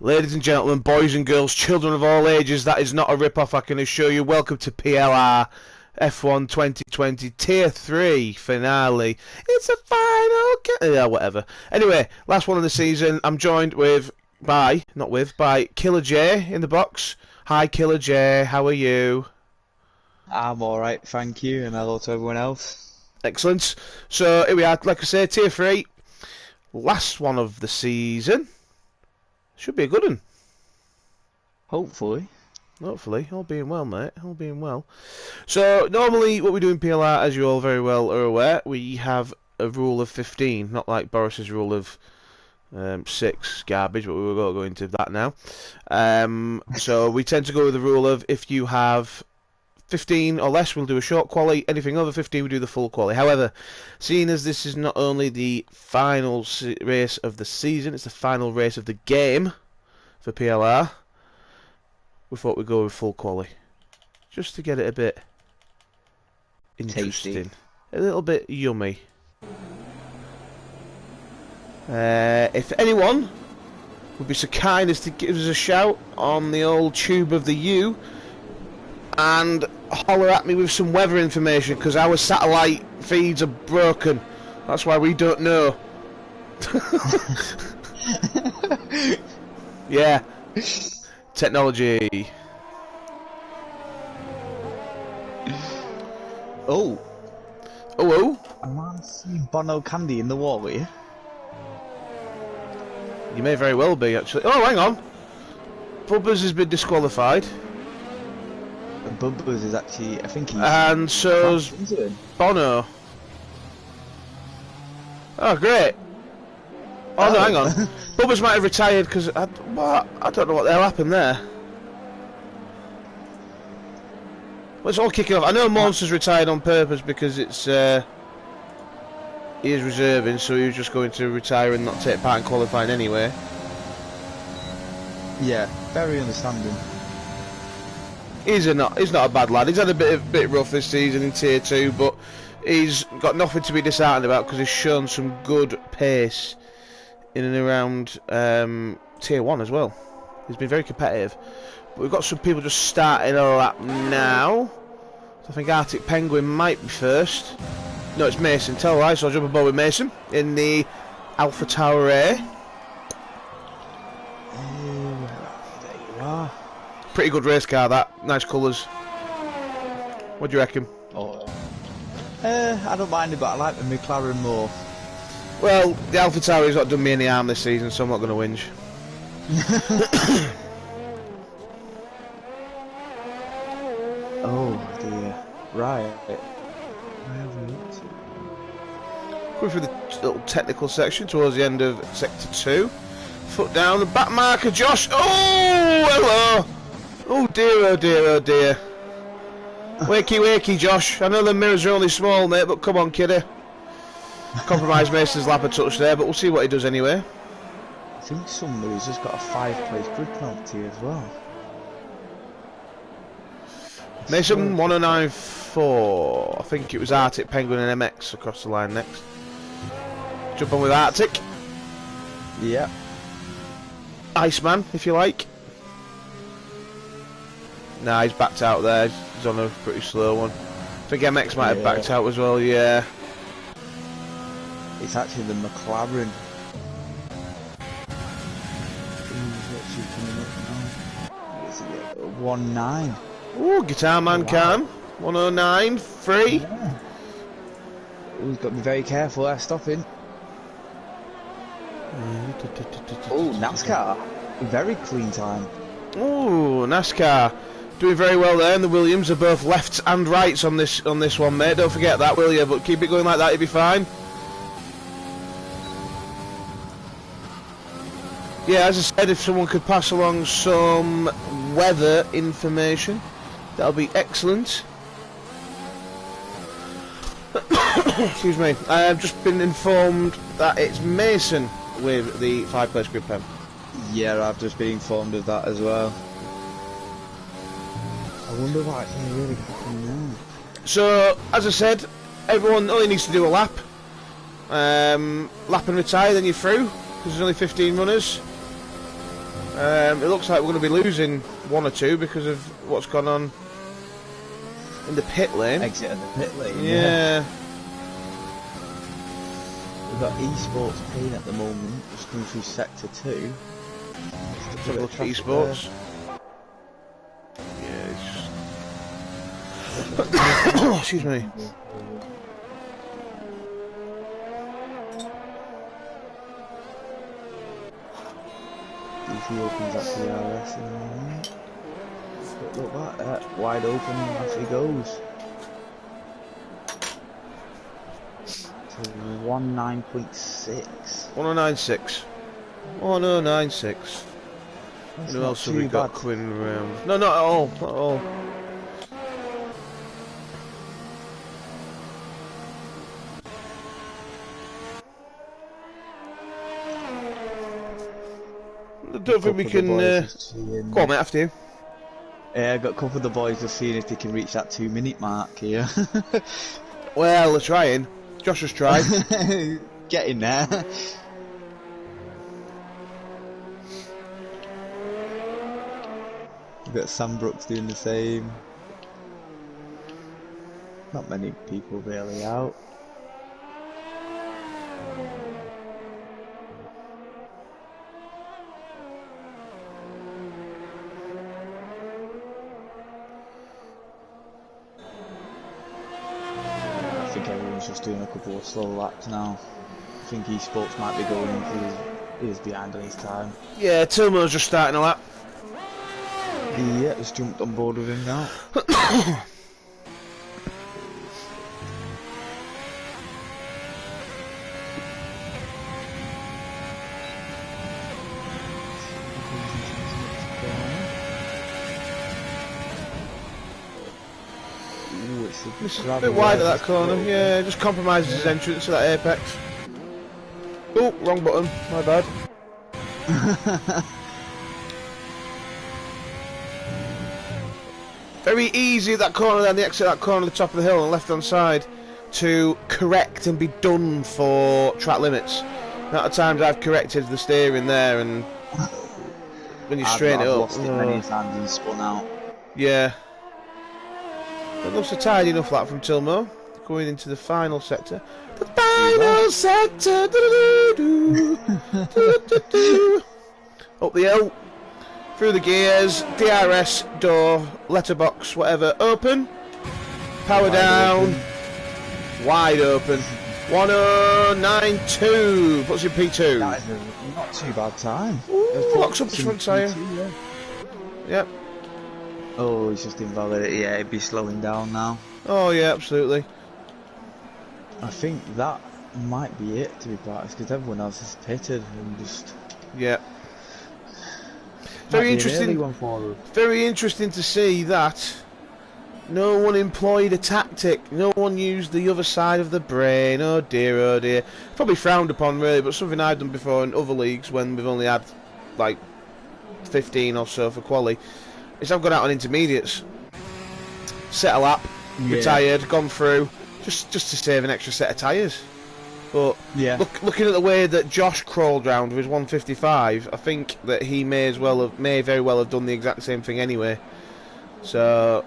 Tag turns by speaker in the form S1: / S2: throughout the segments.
S1: Ladies and gentlemen, boys and girls, children of all ages, that is not a rip-off, I can assure you. Welcome to PLR F1 2020 Tier 3 finale. It's a final... yeah, whatever. Anyway, last one of the season. I'm joined by Killer J in the box. Hi, Killer J. How are you?
S2: I'm alright, thank you, and hello to everyone else.
S1: Excellent. So, here we are, like I say, Tier 3. Last one of the season. Should be a good one.
S2: Hopefully.
S1: Hopefully. All being well, mate. All being well. So, normally what we do in PLR, as you all very well are aware, we have a rule of 15. Not like Boris's rule of 6 garbage, but we will go into that now. So, we tend to go with the rule of if you have 15 or less, we'll do a short quali. Anything over 15, we do the full quali. However, seeing as this is not only the final race of the season, it's the final race of the game for PLR, we thought we'd go with full quali. Just to get it a bit interesting.
S2: Tasty.
S1: A little bit yummy. If anyone would be so kind as to give us a shout on the old tube of the U, and holler at me with some weather information, because our satellite feeds are broken. That's why we don't know. Yeah. Technology.
S2: Oh.
S1: Oh.
S2: Am I seeing Bono Candy in the water here?
S1: You may very well be, actually. Oh, hang on. Bubbers has been disqualified.
S2: Bubbers is actually, I think he's...
S1: And so's Bono. Oh, great. Oh, no, hang on. Bubbers might have retired because... I don't know what the hell happened there. Well, it's all kicking off. I know Monster's retired on purpose because it's... he is reserving, so he was just going to retire and not take part in qualifying anyway.
S2: Yeah, very understanding.
S1: He's not a bad lad. He's had a bit rough this season in Tier 2, but he's got nothing to be disheartened about because he's shown some good pace in and around Tier 1 as well. He's been very competitive. But we've got some people just starting a lap now. So I think Arctic Penguin might be first. No, it's Mason. Tell right, so I'll jump aboard with Mason in the Alpha Tower A.
S2: There you are.
S1: Pretty good race car, that. Nice colours. What do you reckon?
S2: Oh. I don't mind it, but I like the McLaren more.
S1: Well, the Alpha Tauri's not done me any harm this season, so I'm not going to whinge.
S2: Oh dear. Right. Where have we up to?
S1: Going through the little technical section towards the end of Sector 2. Foot down, the back marker, Josh. Oh, hello. Oh dear, oh dear, oh dear. Wakey, wakey, Josh. I know the mirrors are only small, mate, but come on, kiddie. Compromise Mason's lap a touch there, but we'll see what he does anyway.
S2: I think somebody's just got a 5-place grid penalty as well.
S1: Mason 109.4. I think it was Arctic Penguin and MX across the line next. Jump on with Arctic.
S2: Yeah.
S1: Iceman, if you like. Nah, he's backed out there. He's on a pretty slow one. I think MX might have backed out as well, yeah.
S2: It's actually the McLaren. What's he coming up now? 1-9.
S1: Ooh, Guitar Man Cam. 109, free.
S2: Yeah. We've got to be very careful there, stopping. Oh, NASCAR. Very clean time.
S1: Ooh, NASCAR. Doing very well there, and the Williams are both lefts and rights on this one, mate. Don't forget that, will you? But keep it going like that, you'll be fine. Yeah, as I said, if someone could pass along some weather information, that'll be excellent. Excuse me. I have just been informed that it's Mason with the 5-place grid pen.
S2: Yeah, I've just been informed of that as well. I wonder why it's really happening now.
S1: So, as I said, everyone only needs to do a lap. Lap and retire, then you're through, because there's only 15 runners. It looks like we're going to be losing one or two because of what's gone on in the pit lane.
S2: Exit of the pit lane.
S1: Yeah.
S2: We've got esports pain at the moment, just going through sector 2.
S1: Let's have a look at esports. Yeah, it's just... Excuse me.
S2: If he opens up PLR in a moment. But look at that, wide open, off he goes. To 19.6.
S1: 1096. 1096.
S2: That's
S1: Who
S2: not
S1: else have we
S2: too
S1: got
S2: bad.
S1: coming around? No, not at all. Not at all. I don't think we can. Go on, mate, after you.
S2: Yeah, I got a couple of the boys just seeing if they can reach that 2-minute mark here.
S1: Well, they're trying. Josh has tried.
S2: Getting there. We've got Sam Brooks doing the same. Not many people really out. I think everyone's just doing a couple of slow laps now. I think esports might be going because he's behind on his time.
S1: Yeah, Tilmo's just starting a lap.
S2: Yeah, just jumped on board with him now. Ooh,
S1: It's a bit wide at that corner. Yeah, just compromises his entrance to that apex. Oh, wrong button. My bad. Very easy at that corner then, the exit at that corner, the top of the hill on the left hand side, to correct and be done for track limits. The amount of times I've corrected the steering there, and when you straighten it
S2: I've
S1: up.
S2: lost it many times and spun out.
S1: Yeah. That looks a tidy enough lap from Tilmo. Going into the final sector. The final sector! Up the hill. Through the gears. DRS, door, letterbox, whatever. Open. Power down. Wide open. 1092. Puts in P2.
S2: That is not too bad time.
S1: Ooh, locks up his front tyre.
S2: Yeah.
S1: Yep.
S2: Oh, he's just invalid. Yeah, he'd be slowing down now.
S1: Oh, yeah, absolutely.
S2: I think that might be it, to be quite honest, because everyone else is pitted and just...
S1: Yeah. Very interesting.
S2: One for us.
S1: Very interesting to see that no one employed a tactic. No one used the other side of the brain. Oh dear, oh dear. Probably frowned upon, really, but something I've done before in other leagues when we've only had like 15 or so for quali. Is I've gone out on intermediates, set a lap, retired, gone through, just to save an extra set of tyres. But
S2: yeah,
S1: looking at the way that Josh crawled round with his 155, I think that he may very well have done the exact same thing anyway. So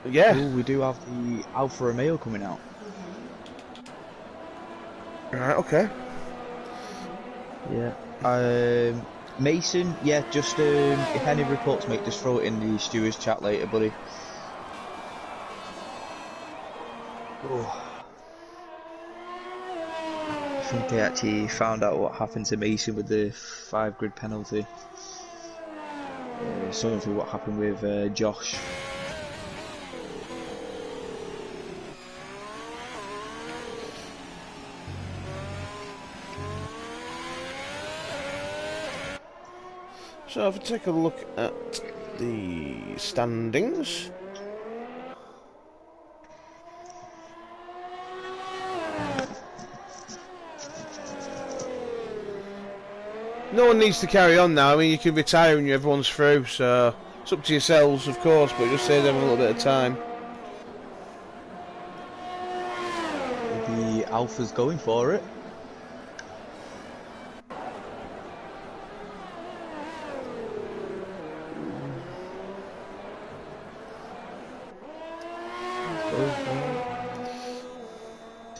S1: yeah.
S2: Ooh, we do have the Alfa Romeo coming out.
S1: Right, okay.
S2: Yeah. Mason, yeah, just if any reports, mate, just throw it in the stewards chat later, buddy. Oh. I think they actually found out what happened to Mason with the 5 grid penalty. Something what happened with Josh.
S1: So if we take a look at the standings. No one needs to carry on now. I mean, you can retire when everyone's through, so it's up to yourselves, of course, but it just saves them a little bit of time.
S2: The Alpha's going for it.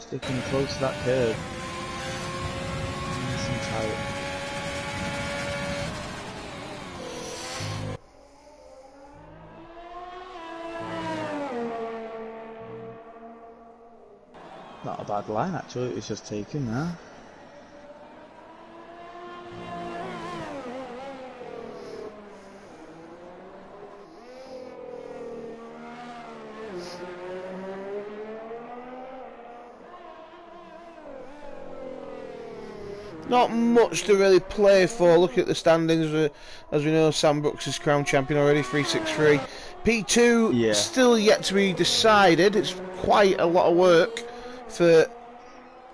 S2: Sticking close to that curb. Nice and tight. Not a bad line actually, it was just taken there.
S1: Not much to really play for. Look at the standings. As we know, Sam Brooks is crown champion already, 363. P2
S2: Yeah.
S1: still yet to be decided. It's quite a lot of work for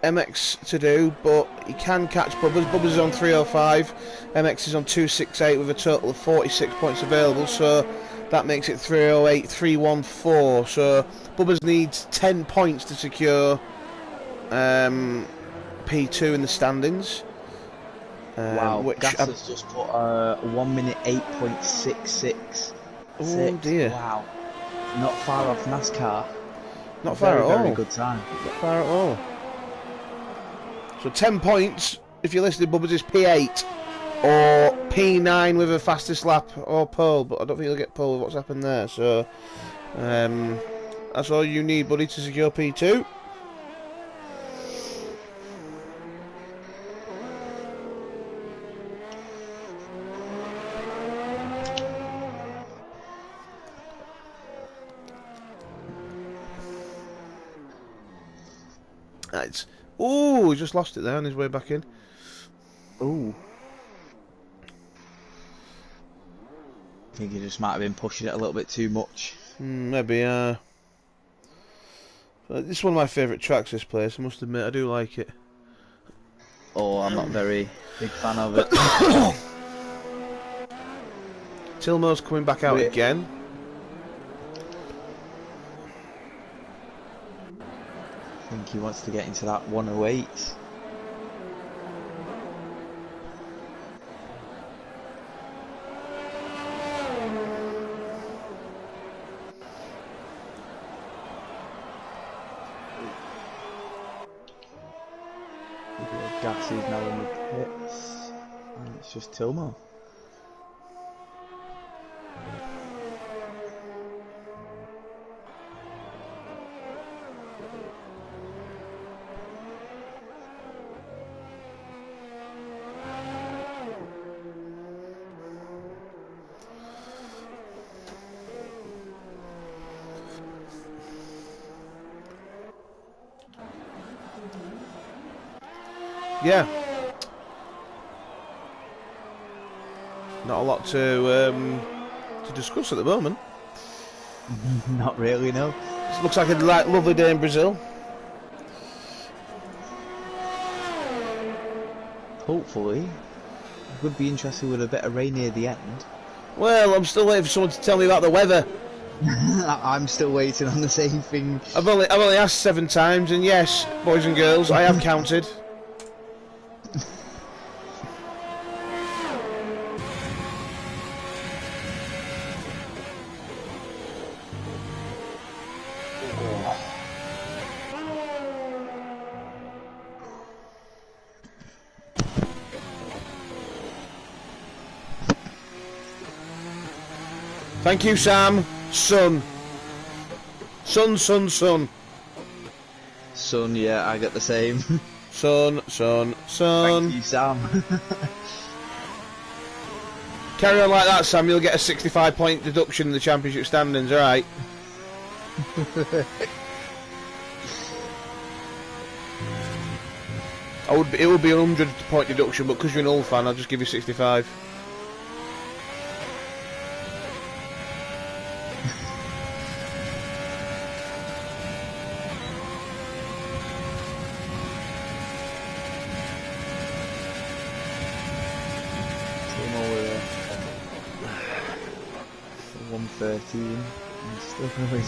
S1: MX to do, but he can catch Bubbers. Bubbers is on 305. MX is on 268 with a total of 46 points available, so that makes it 308, 314. So Bubbers needs 10 points to secure P2 in the standings.
S2: Wow,
S1: which
S2: Gas has just put 1 minute 8.666.
S1: Oh dear.
S2: Wow. Not far off NASCAR.
S1: Not far at all.
S2: Very good time.
S1: Not far at all. So 10 points if you're listed Bubbers is P8 or P9 with a fastest lap or pole, but I don't think you'll get pole with what's happened there. So that's all you need, buddy, to secure P2. Oh, he just lost it there on his way back in.
S2: Ooh. I think he just might have been pushing it a little bit too much.
S1: Maybe, this is one of my favourite tracks, this place, I must admit, I do like it.
S2: Oh, I'm not very big fan of it.
S1: Tilmo's coming back out again.
S2: I think he wants to get into that 108. Gas is now in the pits, and it's just Tilmo.
S1: Yeah. Not a lot to discuss at the moment.
S2: Not really, no.
S1: It looks like a lovely day in Brazil.
S2: Hopefully. Would be interested with a bit of rain near the end.
S1: Well, I'm still waiting for someone to tell me about the weather.
S2: I'm still waiting on the same thing.
S1: I've only asked 7 times, and yes, boys and girls, I have counted. Thank you, Sam. Sun. Sun, sun, sun.
S2: Sun, yeah, I get the same.
S1: Sun, sun, sun.
S2: Thank you, Sam.
S1: Carry on like that, Sam. You'll get a 65-point deduction in the championship standings, alright? It would be a 100-point deduction, but because you're an Hull fan, I'll just give you 65.
S2: Team over 113 and still going.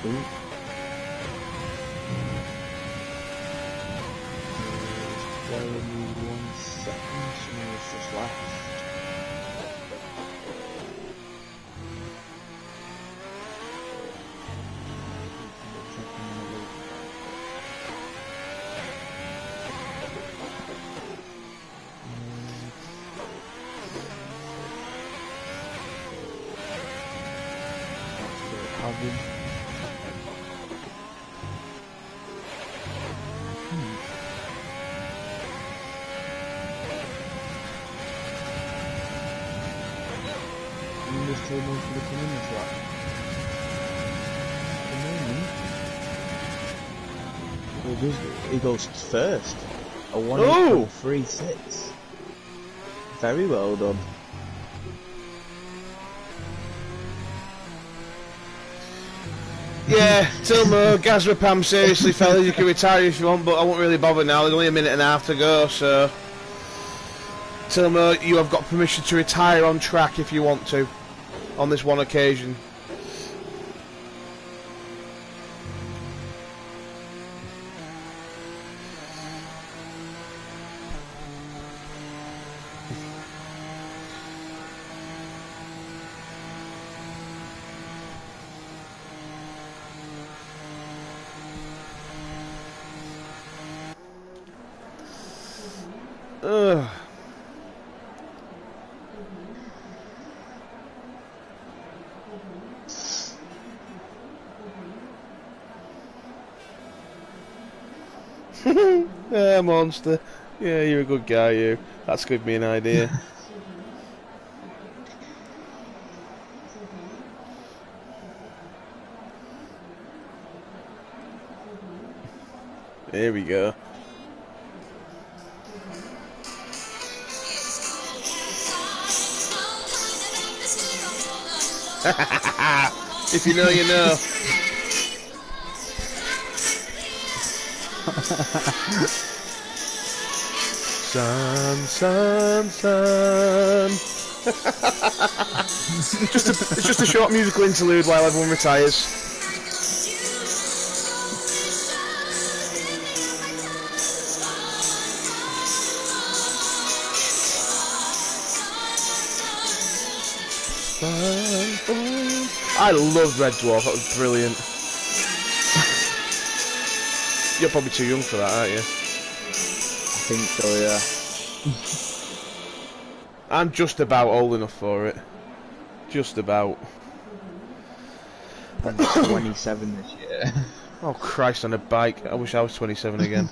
S2: Ooh. Just told one for the community track. At the moment, he goes first. A 1:36. Very well done.
S1: Yeah, Tilmo, Gazra Pam, seriously fellas, you can retire if you want, but I won't really bother now, there's only a minute and a half to go, so... Tilmo, you have got permission to retire on track if you want to, on this one occasion. Ugh. Yeah, monster. Yeah, you're a good guy, you. That's given me an idea. Here we go. If you know, you know. Sun, sun, sun. It's just a short musical interlude while everyone retires. I loved Red Dwarf, that was brilliant. You're probably too young for that, aren't you?
S2: I think so, yeah.
S1: I'm just about old enough for it. Just about.
S2: I'm 27 this year.
S1: Oh Christ, on a bike. I wish I was 27 again.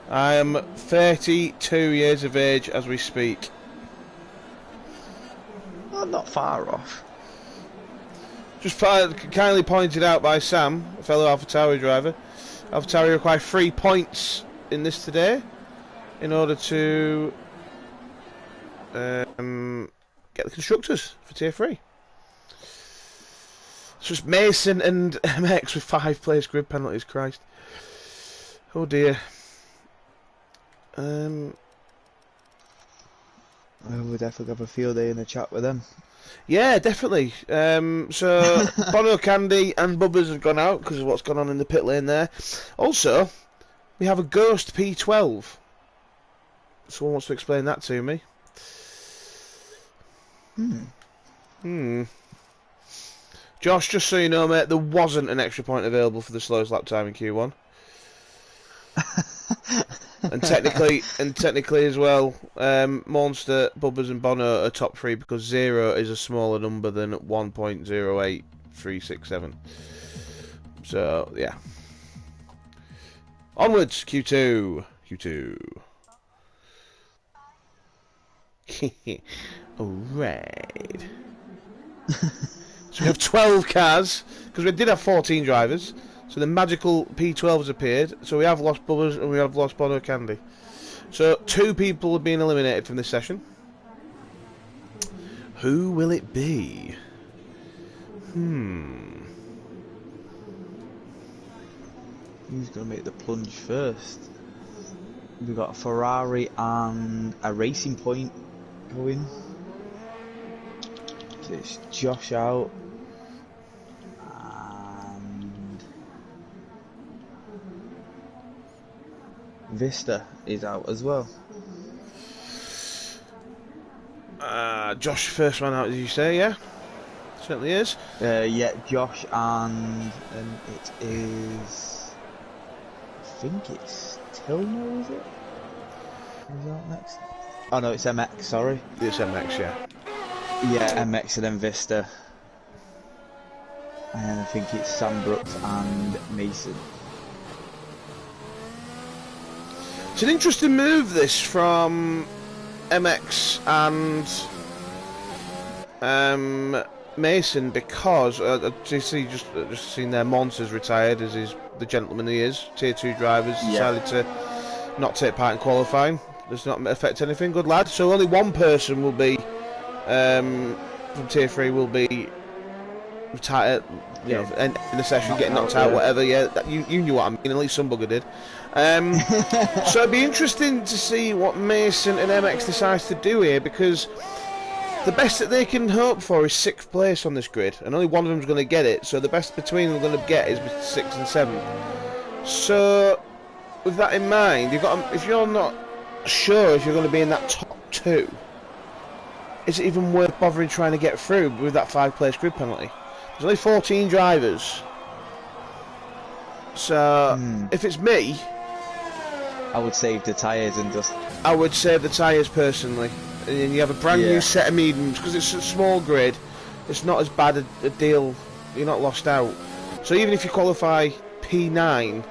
S1: I am 32 years of age as we speak.
S2: Well, not far off.
S1: Just kindly pointed out by Sam, a fellow AlphaTauri driver. AlphaTauri require 3 points in this today in order to get the constructors for tier 3. It's just Mason and MX with 5 place grid penalties. Christ. Oh dear.
S2: We'll definitely have a field day in the chat with them.
S1: Yeah, definitely. So Bono Candy and Bubbers have gone out because of what's gone on in the pit lane there. Also, we have a Ghost P12. Someone wants to explain that to me. Josh, just so you know, mate, there wasn't an extra point available for the slowest lap time in Q1. and technically as well, Monster, Bubbers and Bono are top 3 because 0 is a smaller number than 1.08367. So, yeah. Onwards, Q2. Alright. So we have 12 cars, because we did have 14 drivers. So the magical P12 has appeared. So we have lost Bubbers and we have lost Bono Candy. So 2 people have been eliminated from this session. Who will it be?
S2: Who's going to make the plunge first? We've got a Ferrari and a Racing Point going. So it's Josh out. And Vista is out as well.
S1: Josh, first man out, did you say? Yeah, certainly is.
S2: Yeah, Josh and it is. I think it's Tilmo, is it? Who's out next? Oh no, it's MX. Sorry.
S1: It's MX, yeah.
S2: Yeah, MX and then Vista. and I think it's Sam Brooks and Mason.
S1: It's an interesting move, this, from MX and Mason, because just seen their Monsters retired, as is the gentleman he is. Tier 2 drivers decided to not take part in qualifying. Does not affect anything. Good lad. So only one person will be from Tier 3 will be retired, you know, in the session, getting knocked out, whatever. Yeah, you knew what I mean. At least some bugger did. So it'd be interesting to see what Mason and MX decides to do here, because the best that they can hope for is 6th place on this grid, and only one of them's going to get it. So the best between them going to get is 6th and 7th. So with that in mind, you've got, if you're not sure if you're going to be in that top 2, is it even worth bothering trying to get through with that 5-place grid penalty? There's only 14 drivers. So if it's me,
S2: I would save the tyres and just...
S1: I would save the tyres personally. And then you have a brand new set of mediums, because it's a small grid. It's not as bad a deal. You're not lost out. So even if you qualify P9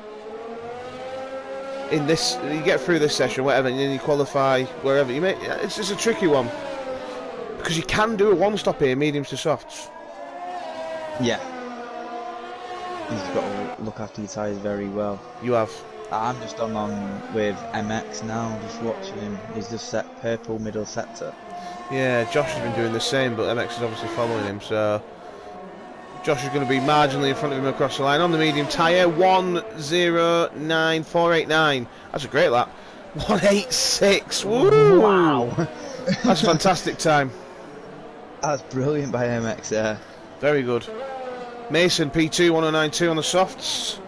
S1: in this, you get through this session, whatever, and then you qualify wherever you may. It's just a tricky one, because you can do a one-stop here, mediums to softs.
S2: Yeah. You've got to look after your tyres very well.
S1: You have.
S2: I'm just on with MX now, just watching him. He's just set purple middle sector.
S1: Yeah, Josh has been doing the same, but MX is obviously following him, so Josh is going to be marginally in front of him across the line on the medium tyre. 1:09.489. That's a great lap. 1:86. Woo!
S2: Wow!
S1: That's a fantastic time.
S2: That's brilliant by MX there.
S1: Very good. Mason, P2, 1:09.2 on the softs.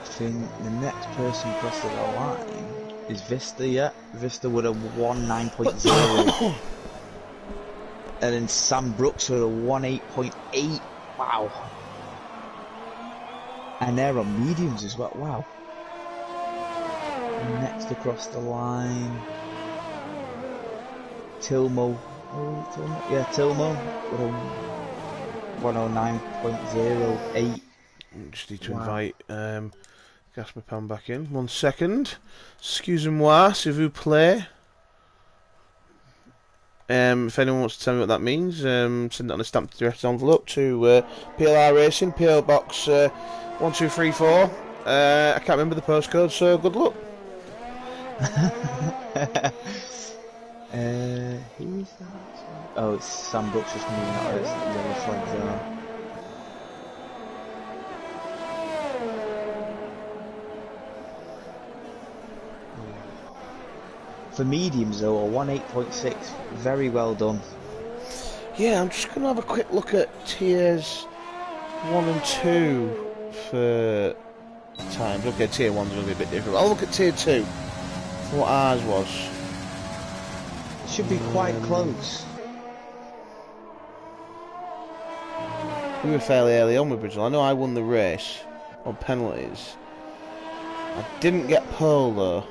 S2: I think the next person crossing the line is Vista, yeah? Vista with a 1:9.0. And then Sam Brooks with a 1:8.8. Wow. And they're on mediums as well. Wow. And next across the line, Tilmo. Oh, Tilmo. Yeah, Tilmo with a 1:09.08.
S1: Just need to invite Gasper Pan back in. 1 second. Excusez-moi, s'il vous plaît. If anyone wants to tell me what that means, send it on a stamped direct envelope to PLR Racing, PO Box 1234. I can't remember the postcode, so good luck.
S2: Who is that? Oh, it's Sam Brooks just moving out of the yellow flag there. For mediums though, a 1:8.6, very well done.
S1: Yeah, I'm just going to have a quick look at tiers 1 and 2 for times. Okay, tier 1's going to be a bit different. I'll look at tier 2 for what ours was.
S2: Should be quite close.
S1: We were fairly early on with Brazil. I know I won the race on penalties. I didn't get pole though.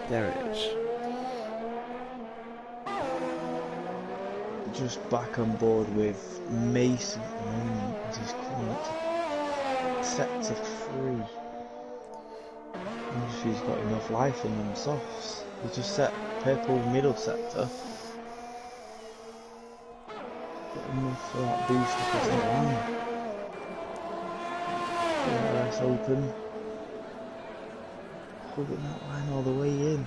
S1: There it is.
S2: Just back on board with Mason at the moment as he's coming up to sector 3. If he's got enough life in them softs. He just set purple middle sector. Got enough for that boost across the line. PLR's open. Holding that line all the way in.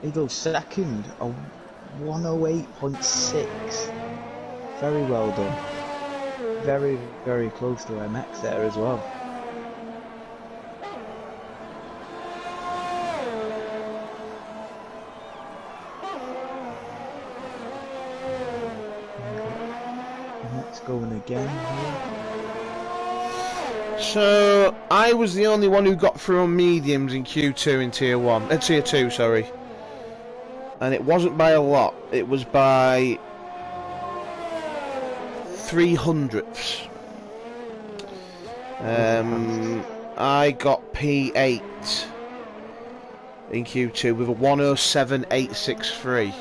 S2: He goes second, a 1:08.6. Very well done. Very, very close to MX there as well. MX going again here.
S1: So I was the only one who got through on mediums in Q2 in tier 1, tier 2, sorry. And it wasn't by a lot. It was by 300ths. I got P8 in Q2 with a 107.863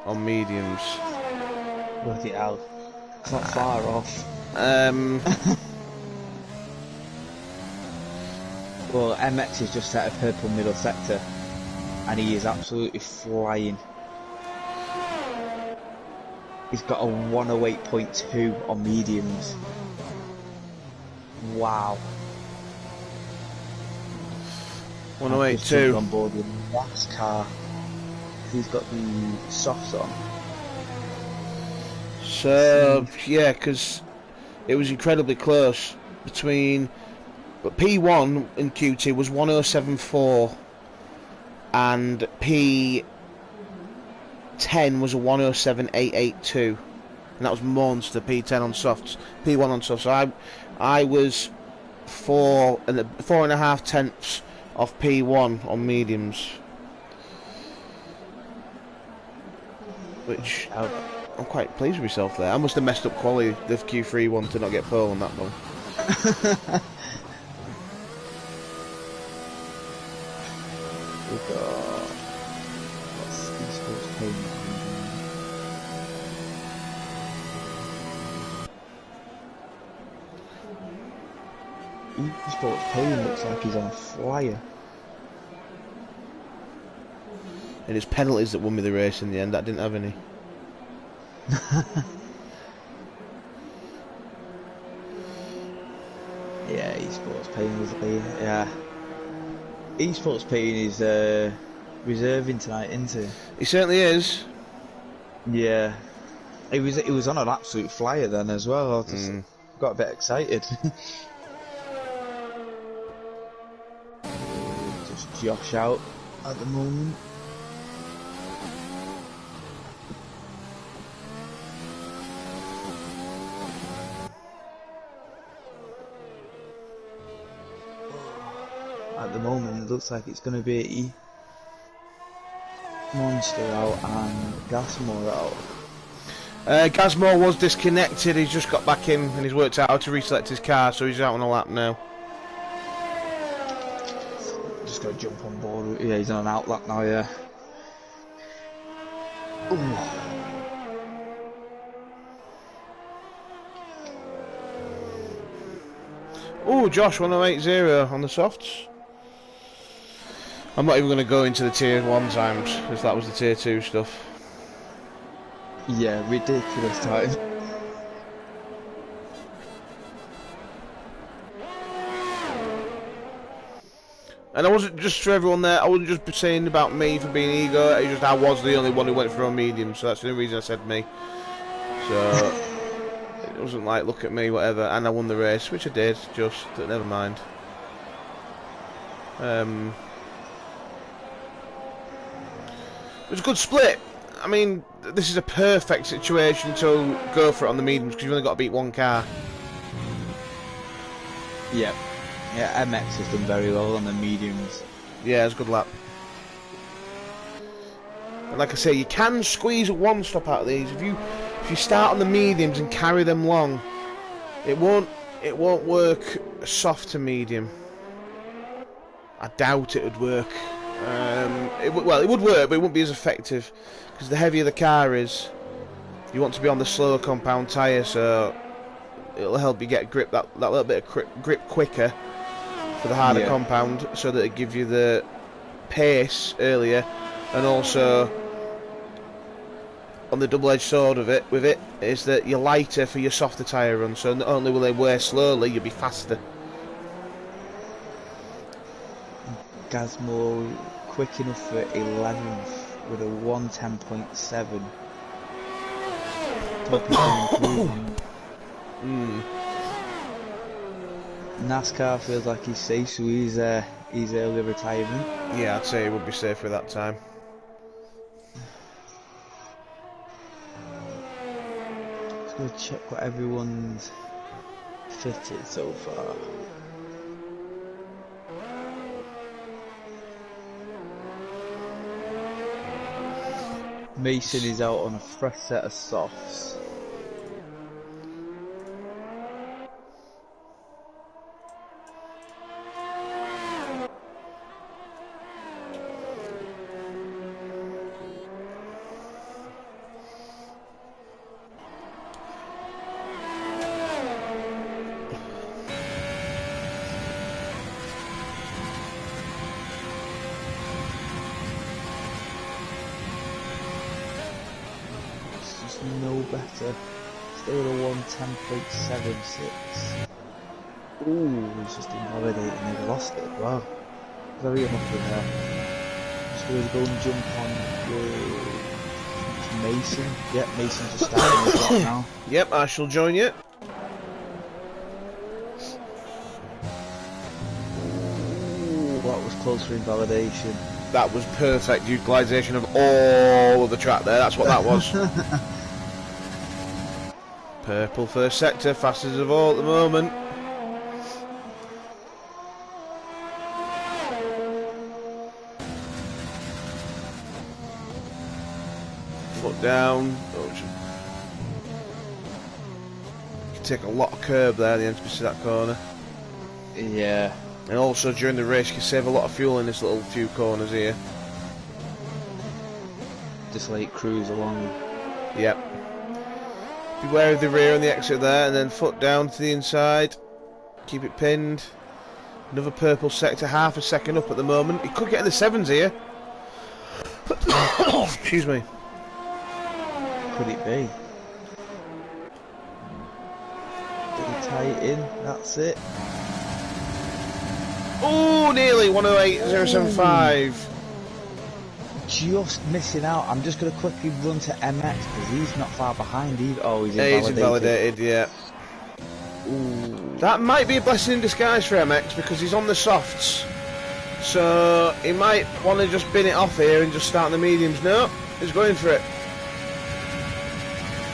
S1: on mediums.
S2: Work it out. It's not far off.
S1: Um,
S2: Well, MX has just set a purple middle sector, and he is absolutely flying. He's got a 108.2 on mediums. Wow. I've just jumped
S1: 108.2.
S2: on board with NASCAR. He's got the softs on.
S1: So, yeah, because it was incredibly close between... But P1 in Q2 was 107.4 and P10 was a 107.882, and that was monster. P10 on softs, P1 on softs. So I was 4.5 tenths off P1 on mediums, which I'm quite pleased with myself there. I must have messed up quality the Q3 one to not get pole on that one.
S2: We've got esports payment. Esports payment looks like he's on a flyer.
S1: And it's penalties that won me the race in the end. I didn't have any.
S2: Yeah, esports paying was yeah. Esports paying is reserving tonight, isn't he?
S1: He certainly is.
S2: Yeah. It was on an absolute flyer then as well. I just got a bit excited. Just Josh out at the moment. At the moment, it looks like it's going to be Monster out and Gasmore out.
S1: Gasmore was disconnected. He's just got back in and he's worked out how to reselect his car, so he's out on a lap now.
S2: Just got to jump on board. Yeah, he's on an out lap now. Yeah. Ooh.
S1: Oh, Josh 1080 on the softs. I'm not even going to go into the tier 1 times, because that was the tier 2 stuff.
S2: Yeah, ridiculous time.
S1: And I wasn't, just for everyone there, I wasn't just saying about me for being ego, it's just I was the only one who went for a medium, so that's the only reason I said me. So, it wasn't like, look at me, whatever, and I won the race, which I did, just, never mind. It was a good split. I mean, this is a perfect situation to go for it on the mediums, because you've only got to beat one car.
S2: Yeah. Yeah, MX has done very well on the mediums.
S1: Yeah, it's a good lap. And like I say, you can squeeze a one stop out of these. If you start on the mediums and carry them long, it won't work soft to medium. I doubt it would work. It would work, but it wouldn't be as effective because the heavier the car is, you want to be on the slower compound tyre, so it'll help you get grip that little bit of grip quicker for the harder compound, so that it gives you the pace earlier, and also on the double-edged sword of it with it is that you're lighter for your softer tyre run, so not only will they wear slowly, you'll be faster.
S2: Gasmore quick enough for 11th with a 110.7. NASCAR feels like he's safe, so he's early retirement.
S1: Yeah, I'd say he would be safer that time.
S2: Let's go check what everyone's fitted so far. Mason is out on a fresh set of softs. no better. Still at a 110.76. Ooh, he's just invalidating. He lost it as well. Very unlucky there. Just going to go and jump on with Mason. Yep, Mason's just starting the clock now.
S1: Yep, I shall join you.
S2: Ooh, that was close for invalidation.
S1: That was perfect utilisation of all of the track there. That's what that was. Purple first sector, fastest of all at the moment. Foot down. Oh, you can take a lot of curb there, the entrance to that corner.
S2: Yeah.
S1: And also during the race you can save a lot of fuel in this little few corners here.
S2: Just like cruise along.
S1: Yep. Beware of the rear on the exit there, and then foot down to the inside. Keep it pinned. Another purple sector, half a second up at the moment. He could get in the sevens here. Excuse me.
S2: Could it be? Did he tie it in? That's it.
S1: Oh, nearly 108.075.
S2: Just missing out. I'm just going to quickly run to MX because he's not far behind either. Oh, he's
S1: Yeah,
S2: invalidated.
S1: he's invalidated, yeah. Ooh. That might be a blessing in disguise for MX because he's on the softs. So he might want to just bin it off here and just start on the mediums. No, he's going for it.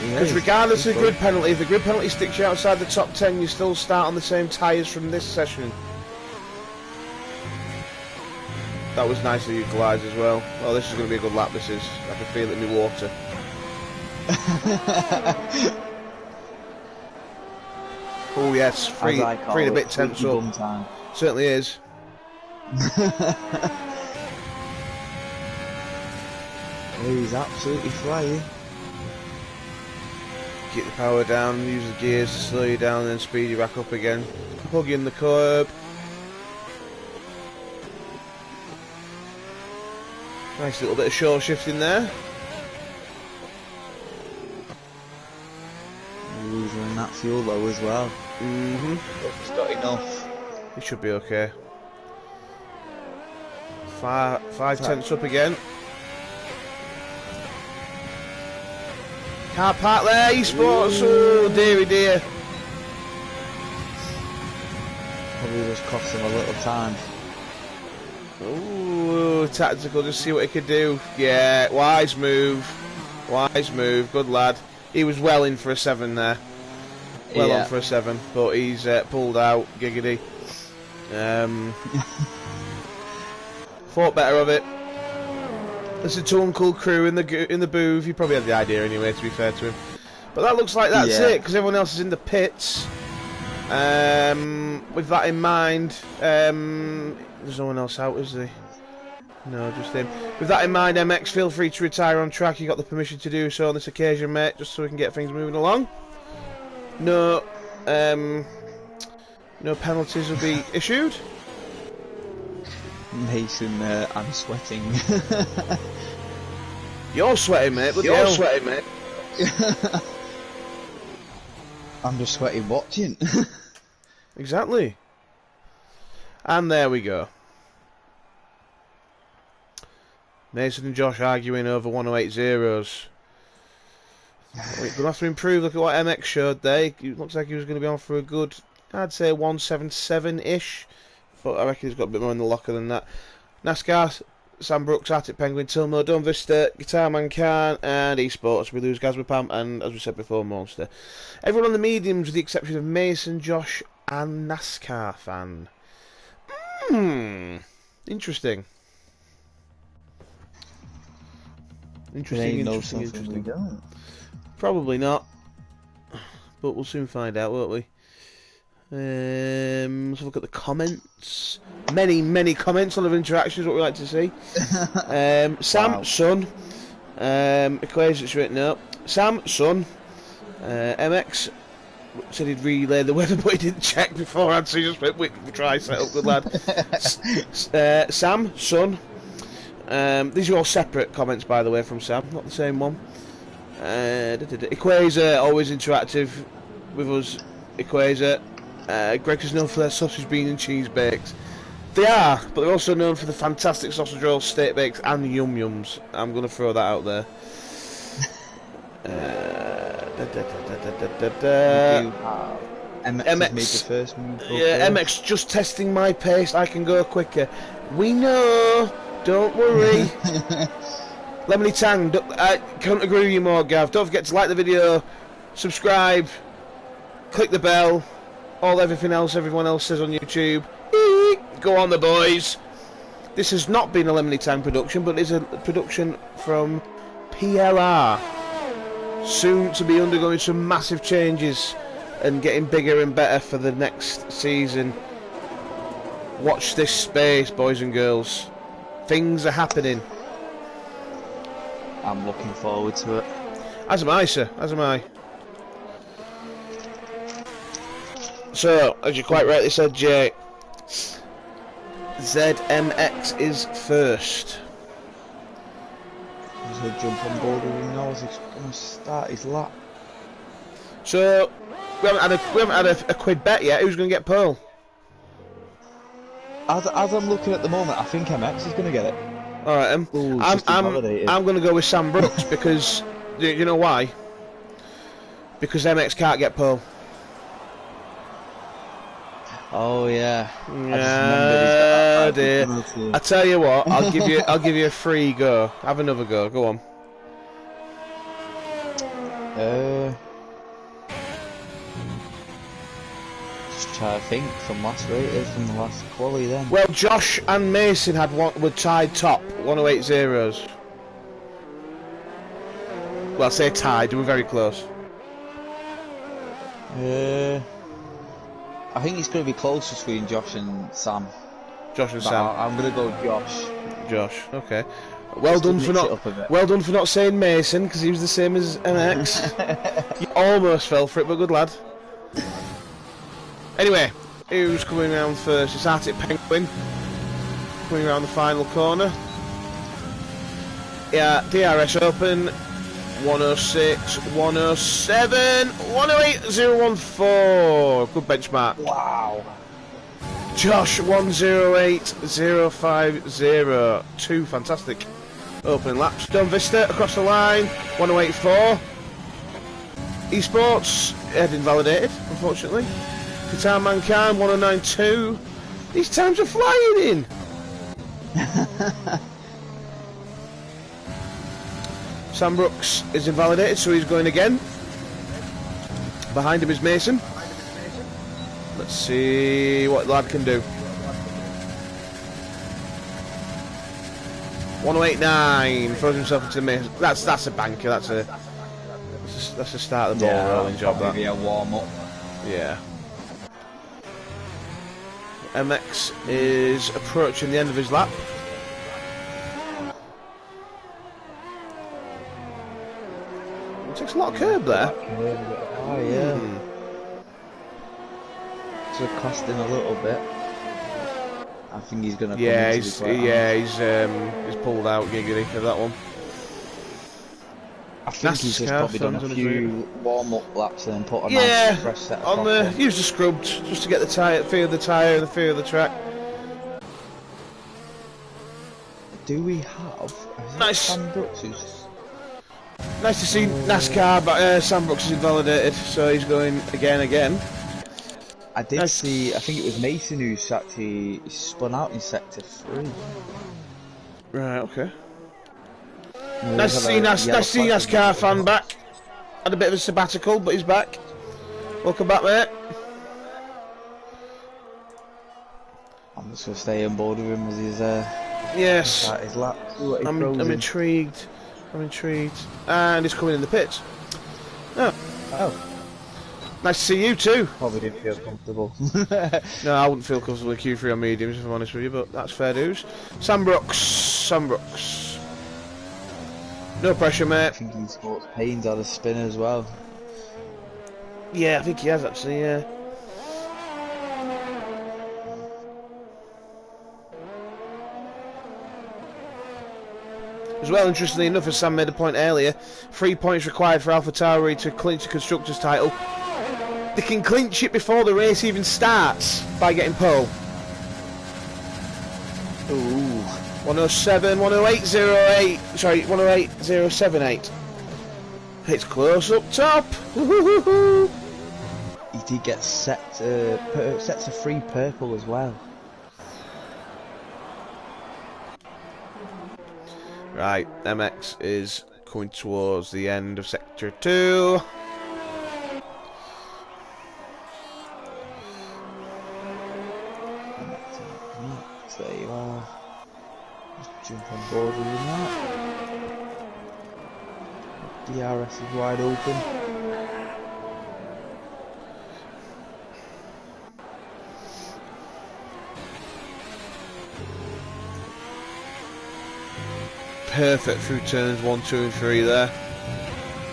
S1: Because regardless of the grid penalty, if the grid penalty sticks you outside the top 10, you still start on the same tyres from this session. That was nicely utilised as well. Oh, this is going to be a good lap, this is. I can feel it in my water. Oh yes, free a bit tense up. Certainly is.
S2: He's absolutely flying.
S1: Get the power down, use the gears to slow you down and then speed you back up again. Hug in the curb. Nice little bit of shore shifting there.
S2: Losing that fuel low as well. He's got enough.
S1: It should be okay. Five tenths up again. Car park there, esports. Oh dearie dear.
S2: Probably just cost him a little time.
S1: Ooh, tactical, just see what he could do. Yeah, wise move. Wise move, good lad. He was well in for a 7 there. Well on for a 7, but he's pulled out, giggity. Thought better of it. Listen to Uncle Crew in the booth. He probably had the idea anyway, to be fair to him. But that looks like that's it, because everyone else is in the pits. With that in mind, there's no one else out, is there? No, just him. With that in mind, MX, feel free to retire on track. You got the permission to do so on this occasion, mate, just so we can get things moving along. No, no penalties will be issued.
S2: Mason, I'm sweating.
S1: You're sweating, mate. You're sweating, mate.
S2: I'm just sweating watching.
S1: Exactly. And there we go. Mason and Josh arguing over 108 zeros. We're going to have to improve. Look at what MX showed there. It looks like he was going to be on for a good, I'd say 177-ish. But I reckon he's got a bit more in the locker than that. NASCAR, Sam Brooks, Arctic Penguin, Tilmo, Dun Vista, Guitar Man Khan, and Esports. We lose Gazmapam and, as we said before, Monster. Everyone on the mediums with the exception of Mason, Josh, and NASCAR fan. Interesting. Interesting. Probably not. But we'll soon find out, won't we? Let's look at the comments. Many comments, a lot of interactions, what we like to see. Sam, son. Equations written up. Sam, son. MX said he'd relay the weather, but he didn't check beforehand, so he just went, we try, set up, good lad. Sam, son. These are all separate comments, by the way, from Sam, not the same one. Equator, always interactive with us. Equator. Greg's is known for their sausage, bean and cheese bakes. They are, but they're also known for the fantastic sausage rolls, steak bakes and the yum yums. I'm going to throw that out there.
S2: MX has made the first move.
S1: Yeah, MX just testing my pace. I can go quicker. We know. Don't worry. Lemony Tang, I can't agree with you more, Gav. Don't forget to like the video, subscribe, click the bell, everything else everyone else says on YouTube. Go on, the boys. This has not been a Lemony Tang production, but it's a production from PLR. Soon to be undergoing some massive changes and getting bigger and better for the next season. Watch this space, boys and girls. Things are happening.
S2: I'm looking forward to it.
S1: As am I, sir. As am I. So, as you quite rightly said, Jay, ZMX is first.
S2: He's going to jump on board with him now as he's going to start his lap.
S1: So, we haven't had a quid bet yet. Who's going to get pole?
S2: As I'm looking at the moment, I think MX is going to get it.
S1: Alright,
S2: Ooh,
S1: I'm going to go with Sam Brooks because, you know why? Because MX can't get pole.
S2: Oh yeah.
S1: Yeah, dear. I tell you what, I'll give you a free go. Have another go. Go on.
S2: Just try to think from last rated, from the last quali then.
S1: Well, Josh and Mason were tied top, 108 zeros. Well, I say tied, they were very close.
S2: I think it's going to be close between Josh and Sam.
S1: Josh and
S2: but
S1: Sam.
S2: I'm going to go Josh.
S1: Josh, okay. Well done for not saying Mason, because he was the same as MX. You almost fell for it, but good lad. Anyway, who's coming around first? It's Arctic Penguin coming around the final corner. Yeah, DRS Open 106, 107, 108, 014. Good benchmark.
S2: Wow.
S1: Josh 108, 050. Two fantastic opening laps. Don Vista across the line 1084. Esports had invalidated, unfortunately. Qatar Mankind 1092. These times are flying in. Sam Brooks is invalidated, so he's going again. Behind him is Mason. Let's see what the lad can do. 1089 throws himself into the Mason. That's a banker. That's a start of the ball rolling job. That.
S2: Maybe a warm up.
S1: Yeah. MX is approaching the end of his lap. It takes a lot of curb there.
S2: Oh yeah. So costing a little bit. I think he's gonna.
S1: He's pulled out giggity for that one.
S2: I think he's just probably done a few warm-up laps and then put a nice fresh set of
S1: use the scrubbed just to get the tyre, feel the tyre, the feel of the track.
S2: Do we have?
S1: Nice.
S2: Sam Brooks who's...
S1: Nice to see NASCAR, but Sam Brooks is invalidated, so he's going again.
S2: I did see. I think it was Mason who's actually spun out in sector 3.
S1: Right. Okay. Nice to see NASCAR fan back. Had a bit of a sabbatical, but he's back. Welcome back, mate.
S2: I'm just gonna stay on board with him as he's
S1: yes.
S2: his lap.
S1: I'm intrigued. And he's coming in the pits.
S2: Oh.
S1: Nice to see you too.
S2: Probably didn't feel comfortable.
S1: No, I wouldn't feel comfortable with Q3 on mediums if I'm honest with you, but that's fair dues. Sam Brooks. No pressure, mate.
S2: I think he's got pains out of spin as well.
S1: Yeah, I think he has actually, yeah. As well, interestingly enough, as Sam made a point earlier, 3 points required for AlphaTauri to clinch the Constructors' title. They can clinch it before the race even starts by getting pole.
S2: Ooh.
S1: 107, 108.08, sorry, 108.078. It's close up top. Woo-hoo-hoo-hoo.
S2: He did get sets a free purple as well.
S1: Right, MX is coming towards the end of Sector 2.
S2: There you are. Just jump on board with that. DRS is wide open.
S1: Perfect through turns 1, 2 and 3 there.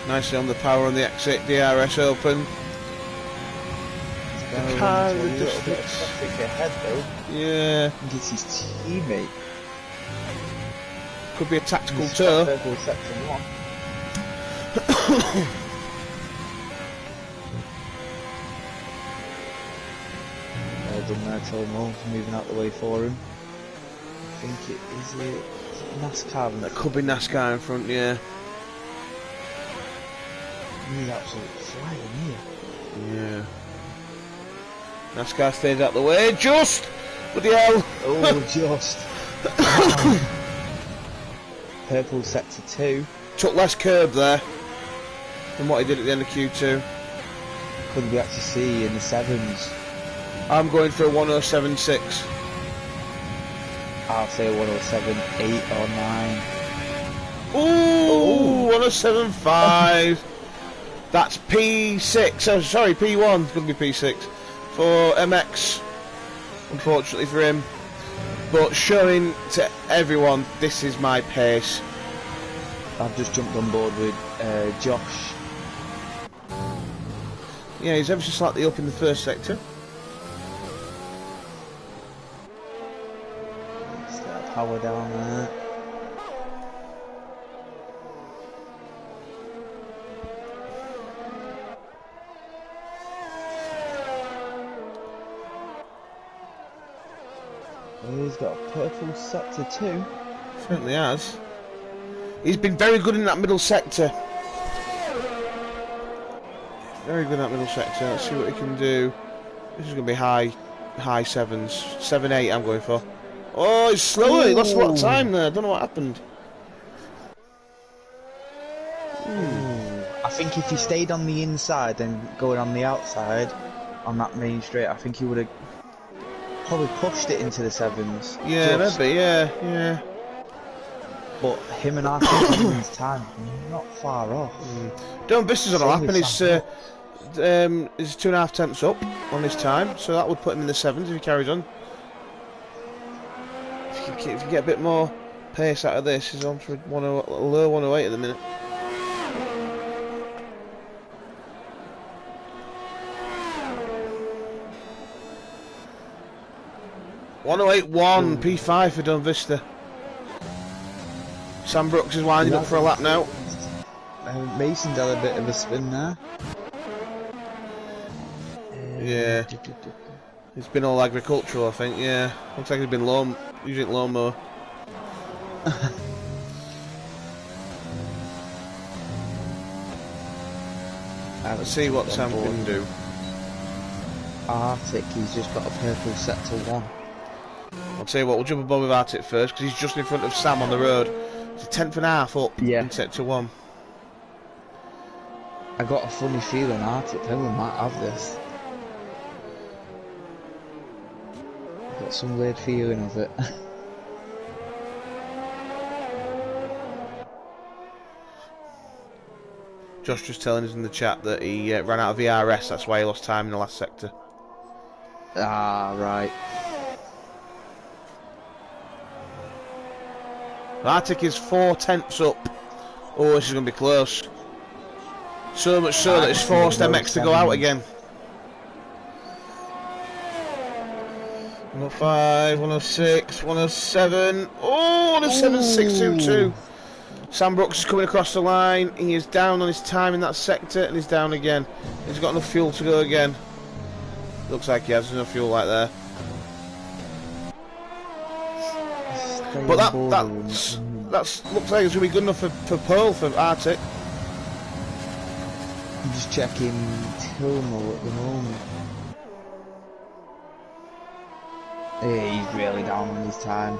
S1: Nicely on the power on the exit, DRS open. The car with
S2: a little bit of traffic ahead though.
S1: Yeah.
S2: I think it's his teammate.
S1: Could be a tactical tour.
S2: Purple section 1. Well done there, Tomo, moving out the way for him. I think it is NASCAR in
S1: That could be NASCAR in front, yeah.
S2: He's absolutely flying here.
S1: Yeah. NASCAR stays out the way, just! Bloody hell!
S2: Oh, just. Purple sector 2.
S1: Took less curb there than what he did at the end of Q2.
S2: Couldn't be actually see in the 7s.
S1: I'm going for a 107.6.
S2: I'll say 107.8 or 9.
S1: Ooh, 107.5. That's P6. Oh, sorry, P1. It's going to be P6 for MX. Unfortunately for him, but showing to everyone this is my pace.
S2: I've just jumped on board with Josh.
S1: Yeah, he's ever so slightly up in the first sector.
S2: Let's get power down there. He's got a purple sector 2.
S1: Certainly has. He's been very good in that middle sector. Very good in that middle sector. Let's see what he can do. This is going to be high 7s. 7.8 I'm going for. Oh, he's slower. He lost a lot of time there. I don't know what happened.
S2: I think if he stayed on the inside and going on the outside on that main straight, I think he would have probably pushed it into the 7s.
S1: Yeah, maybe, yeah.
S2: But him and Arthur's time not far off.
S1: Don Vista's on a lap and he's 2.5 tenths up on his time, so that would put him in the 7s if he carries on. If you get a bit more pace out of this, he's on for a low 108 at the minute. .108.1 P5 for Don Vista. Sam Brooks is winding up for a lap now.
S2: Mason's had a bit of a spin there.
S1: Yeah. It's been all agricultural, I think, yeah. Looks like he's been using lawnmower. Let's see what Sam can do.
S2: Arctic, he's just got a purple sector 1.
S1: I'll tell you what, we'll jump above with Arctic first, because he's just in front of Sam on the road. He's a 10.5 up in sector 1.
S2: I got a funny feeling Arctic probably might have this. I've got some weird feeling of it.
S1: Josh just telling us in the chat that he ran out of VRS, that's why he lost time in the last sector.
S2: Ah, right.
S1: Arctic is 4 tenths up. Oh, this is going to be close. So much so that it's forced MX to go out again. 105, 106, 107. Oh, 107.622. Sam Brooks is coming across the line. He is down on his time in that sector, and he's down again. He's got enough fuel to go again. Looks like he has enough fuel right there. But that's looks like it's going to be good enough for pole for Arctic.
S2: I'm just checking Tilmo at the moment. Yeah, he's really down on his time.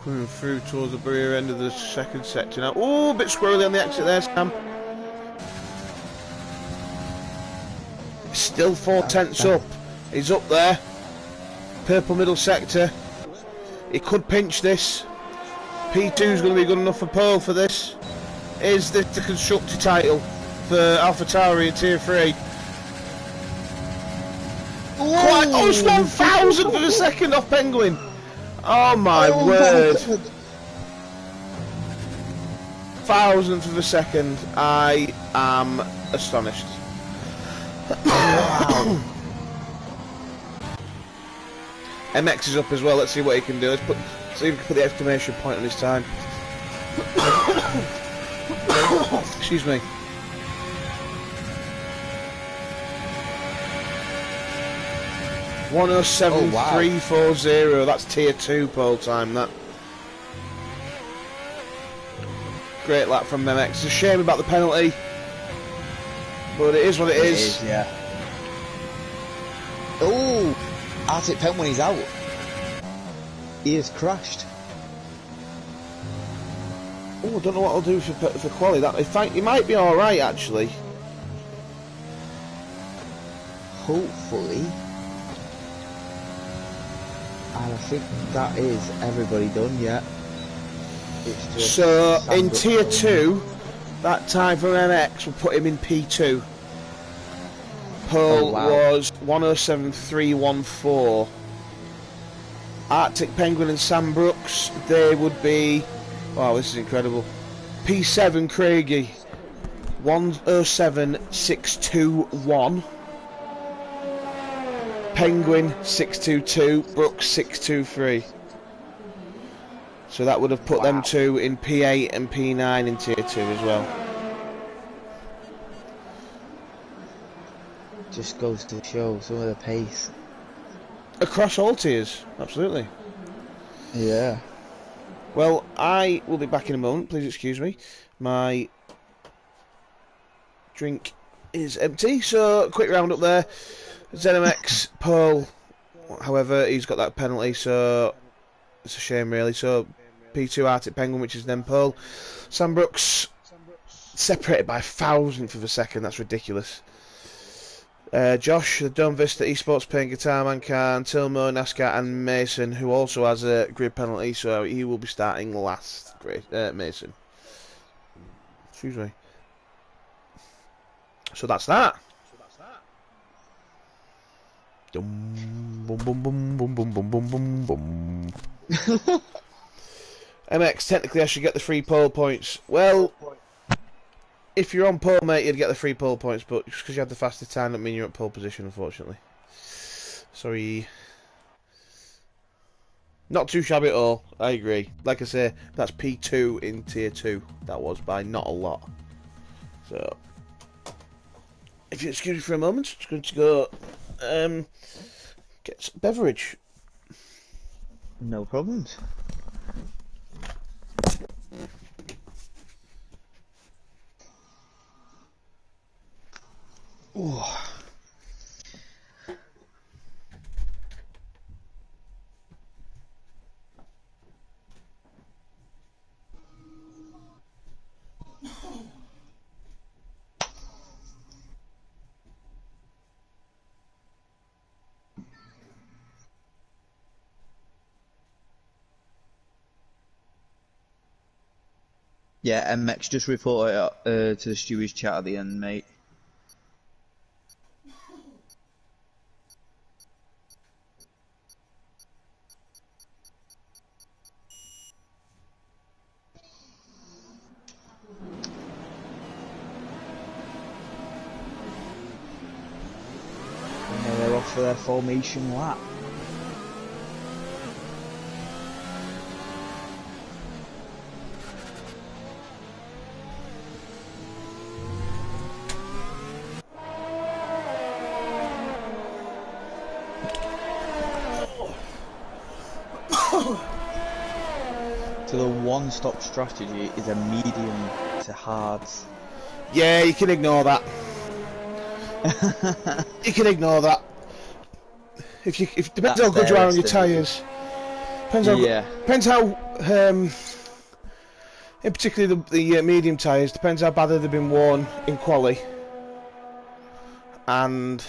S1: Coming through towards the rear end of the second sector now. Oh, a bit squirrely on the exit there, Sam. Still 4/10 up. He's up there. Purple middle sector. He could pinch this. P2 is going to be good enough for pole for this. Is this the constructor title for AlphaTauri in Tier 3? Quite, oh, it's 1,000th of a second off Penguin. Oh my word. 1,000th of a second. I am astonished. Wow. MX is up as well. Let's see what he can do. See if he can put the exclamation point on his time. Excuse me. .107.340. That's Tier 2 pole time. That. Great lap from MX. It's a shame about the penalty, but it is what it is.
S2: Yeah. Oh, Arctic Pen when he's out. He has crashed.
S1: Oh, I don't know what I'll do for quali. That he might be all right actually.
S2: Hopefully. And I think that is everybody done yet. It's just
S1: so in Tier 2, that time for MX will put him in P2. Pole was 107.314. Arctic Penguin and Sam Brooks, they would be, wow, this is incredible. P7 Craigie, 107.621. Penguin 622, Brooks 623. So that would have put them two in P8 and P9 in Tier 2 as well.
S2: Just goes to show some of the pace.
S1: Across all tiers, absolutely.
S2: Yeah.
S1: Well, I will be back in a moment, please excuse me. My drink is empty, so quick round up there. ZMX, pole, however, he's got that penalty, so it's a shame really. So P2 Arctic Penguin, which is then pole. Sam Brooks, separated by 1,000th of a second, that's ridiculous. Josh, the Dome Vista Esports playing guitar, Mancan, Tilmo, NASCAR and Mason, who also has a grid penalty, so he will be starting last, Mason. Excuse me. So that's that. Dum, boom, boom, boom, boom, boom, boom, boom, boom, boom. MX, technically I should get the 3 pole points. Well, if you're on pole, mate, you'd get the 3 pole points, but just because you had the fastest time doesn't mean you're at pole position, unfortunately. Sorry. Not too shabby at all, I agree. Like I say, that's P2 in Tier 2. That was by not a lot. So, if you excuse me for a moment, it's going to go get some beverage.
S2: No problems. Ooh. Yeah, MX just report it to the Stewie's chat at the end, mate. for their formation lap. So the one-stop strategy is a medium to hards.
S1: Yeah, you can ignore that. You can ignore that. If depends how good you are on your tyres. Depends how in particular the medium tyres, depends how badly they've been worn in quali, and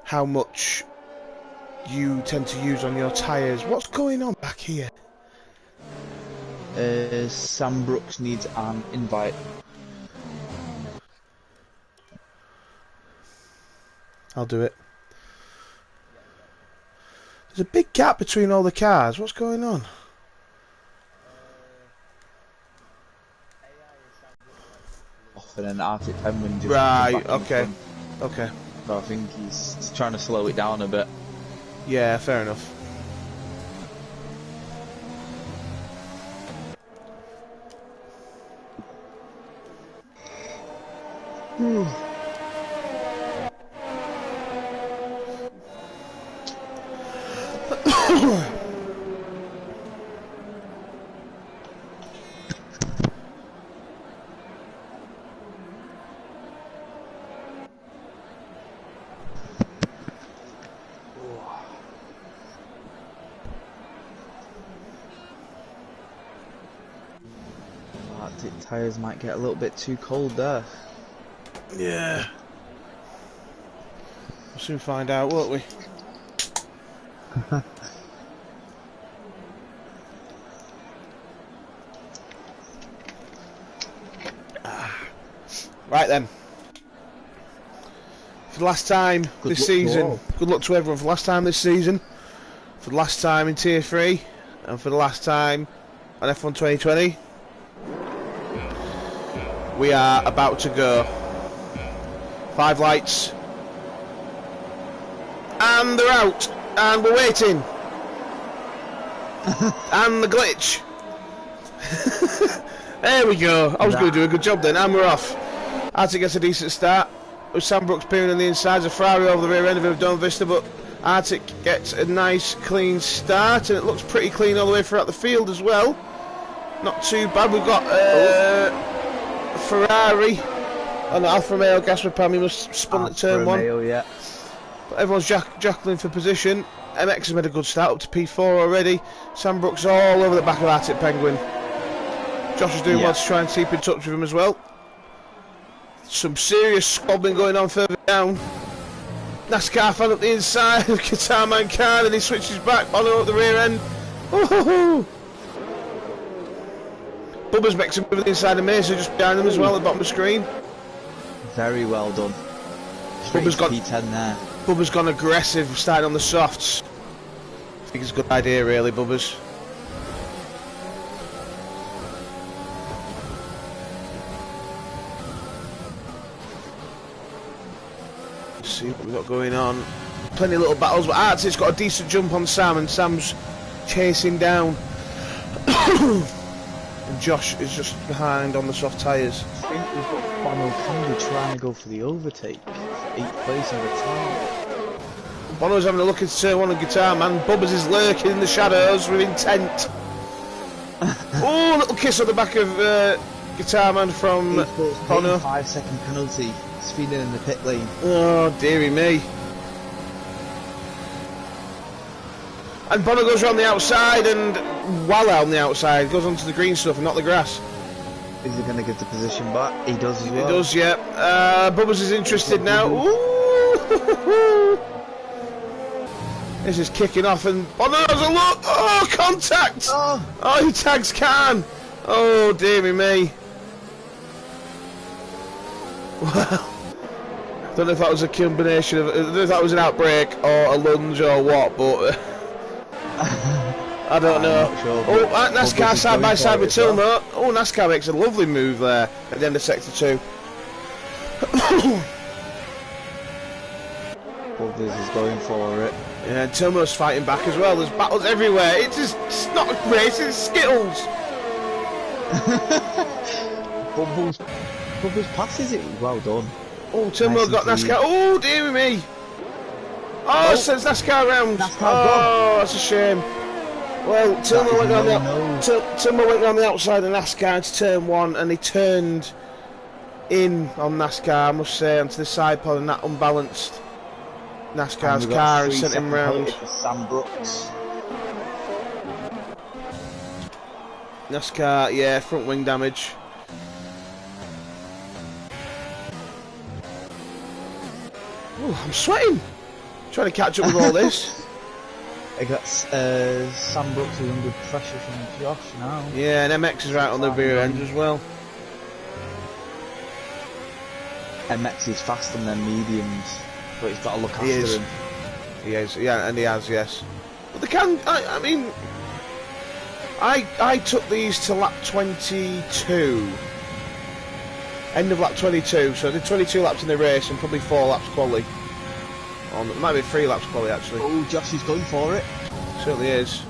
S1: how much you tend to use on your tyres. What's going on back here?
S2: Sam Brooks needs an invite.
S1: I'll do it. There's a big gap between all the cars. What's going on?
S2: And then Arctic Penguin just
S1: right. Okay. Okay.
S2: But I think he's trying to slow it down a bit.
S1: Yeah, fair enough.
S2: Arctic tyres might get a little bit too cold there.
S1: Yeah. We'll soon find out, won't we? Right then. For the last time this season, good luck to everyone for the last time this season, for the last time in Tier 3, and for the last time on F1 2020. We are about to go. 5 lights. And they're out. And we're waiting. And the glitch. There we go. I was going to do a good job then. And we're off. Arctic gets a decent start. With Sam Brooks peering on the inside. There's a Ferrari over the rear end of Don Vista, but Arctic gets a nice clean start, and it looks pretty clean all the way throughout the field as well. Not too bad. We've got Ferrari on the Alfa Romeo Gasper he must have spun at turn 1.
S2: Yeah.
S1: But everyone's jockling for position. MX has made a good start up to P4 already. Sam Brooks all over the back of Arctic Penguin. Josh is doing well to try and keep in touch with him as well. Some serious squabbling going on further down. NASCAR fan up the inside of Guitar Man Khan, and he switches back on up the rear end. Woohoo! Bubba's makes a move at the inside of Mesa just behind him as well at the bottom of the screen.
S2: Very well done.
S1: Bubba's got
S2: P10 there.
S1: Bubba's gone aggressive, starting on the softs. I think it's a good idea, really, Bubba's. Let's see what we've got going on. Plenty of little battles, but Arctic's got a decent jump on Sam, and Sam's chasing down. And Josh is just behind on the soft tyres.
S2: I think we've got Bono Candy trying to go for the overtake for 8th place in the time.
S1: Bono's having a look at turn 1 of Guitar Man. Bubba's is lurking in the shadows with intent. Oh, little kiss on the back of Guitar Man from Bono.
S2: 5-second penalty, speeding in the pit lane.
S1: Oh, dearie me. And Bono goes around the outside, and while on the outside, goes onto the green stuff and not the grass.
S2: Is he going to give the position back? He does as well.
S1: He does, yeah. Bubba's is interested now. Ooh. This is kicking off, and Bono has a look. Oh, contact! Oh, he tags Khan. Oh, dearie me. Well, I don't know if that was a combination of, I don't know if that was an outbreak or a lunge or what, but I don't know.
S2: Sure,
S1: oh, NASCAR side by side with Tilmo. Oh, NASCAR makes a lovely move there at the end of Sector 2.
S2: Bubbers is going for it.
S1: Yeah, and Tilmo's fighting back as well. There's battles everywhere. It's not a race, it's Skittles.
S2: Bubbles passes it. Well done.
S1: Oh, Tilmo
S2: Nice
S1: got
S2: and
S1: NASCAR. Oh, dear me. Oh, it sends NASCAR round. Oh, that's a shame. Well, Tilmo went round the outside of NASCAR into turn 1 and he turned in on NASCAR, I must say, onto the side pod, and that unbalanced NASCAR's car and sent him round.
S2: Sam Brooks.
S1: NASCAR, yeah, front wing damage. Ooh, I'm sweating. Trying to catch up with all this.
S2: I got Sam Brooks is under pressure from Josh now.
S1: Yeah, and MX is right on the rear end as well.
S2: MX is faster than mediums, but he's got to look after him.
S1: He is, yeah, and he has, yes. But they can, I mean, I took these to lap 22. End of lap 22, so I did 22 laps in the race and probably 4 laps quali. It might be 3 laps quali actually.
S2: Oh, Josh is going for it.
S1: Certainly is.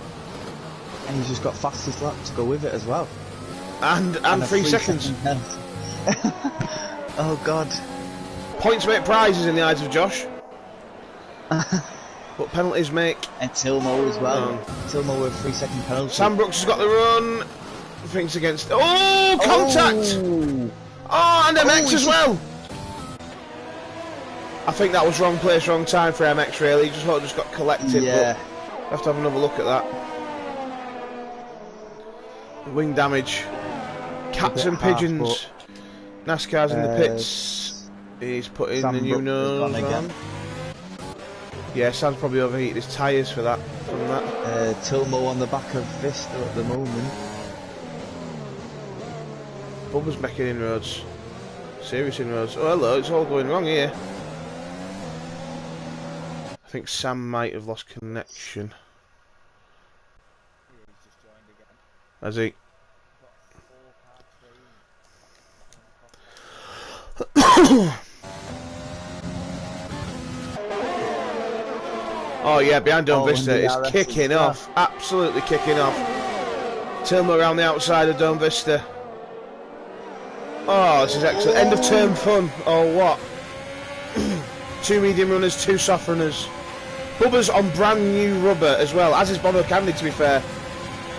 S2: And he's just got fastest lap to go with it as well.
S1: And 3 seconds.
S2: Oh God.
S1: Points make prizes in the eyes of Josh. But penalties make...
S2: And Tilmo as well. Tilmo with 3-second penalty.
S1: Sam Brooks has got the run. Thinks against... Oh, contact! Oh, and MX as well. I think that was wrong place, wrong time for MX really. He just got collected.
S2: Yeah.
S1: But we'll have to have another look at that. Wing damage. Cats and pigeons. NASCAR's in the pits. He's putting the new nose on. Yeah, Sam's probably overheated his tyres for that. From that.
S2: Tilmo on the back of Vista at the moment.
S1: Bubba's making inroads. Serious inroads. Oh hello, it's all going wrong here. I think Sam might have lost connection. Has he? Oh yeah, behind Dome Vista is kicking off. Absolutely kicking off. Tilmo around the outside of Dome Vista. Oh, this is excellent. End of term fun. Oh, what? 2 medium runners, 2 soft runners. Bubba's on brand new rubber as well, as is Bono Candy, to be fair.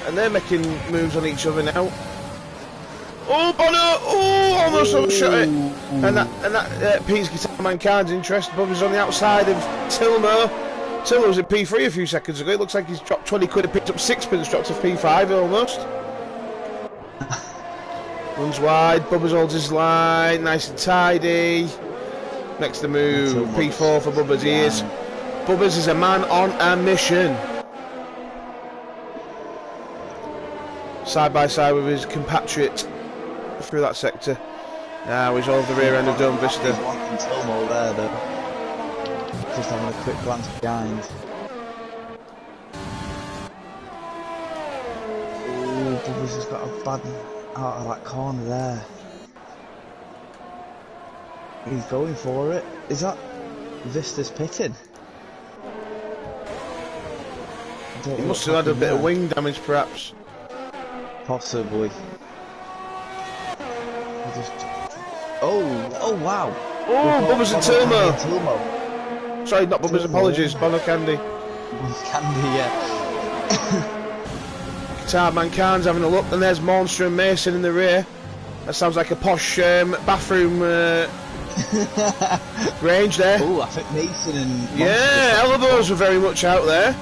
S1: And they're making moves on each other now. Oh, Bono! Oh, almost overshot it. And that Pete's Guitar Man Card's interest. Bubba's on the outside of Tilmo. Tilmo was in P3 a few seconds ago. It looks like he's dropped 20 quid and picked up 6pence, dropped to P5 almost. Runs wide, Bubba's holds his line, nice and tidy. Next to move, P4 for Bubba's ears. Bubba's is a man on a mission. Side by side with his compatriot through that sector. Now he's over the rear end of Dome Vista.
S2: He's wanting Tilmo there though. Just having a quick glance behind. Oh, Bubba's has got a bad out of that corner there. He's going for it. Is that Vista's pitting?
S1: He must have had a bit of wing damage perhaps.
S2: Possibly. Oh wow.
S1: Oh, Bubba's and Tilmo. Sorry, not Bubba's, apologies, Bono Candy.
S2: Candy, yeah.
S1: Guitar Man Khan's having a look, and there's Monster and Mason in the rear. That sounds like a posh bathroom range there.
S2: Oh, I think Mason and Monster.
S1: Yeah, elbows were very much out there.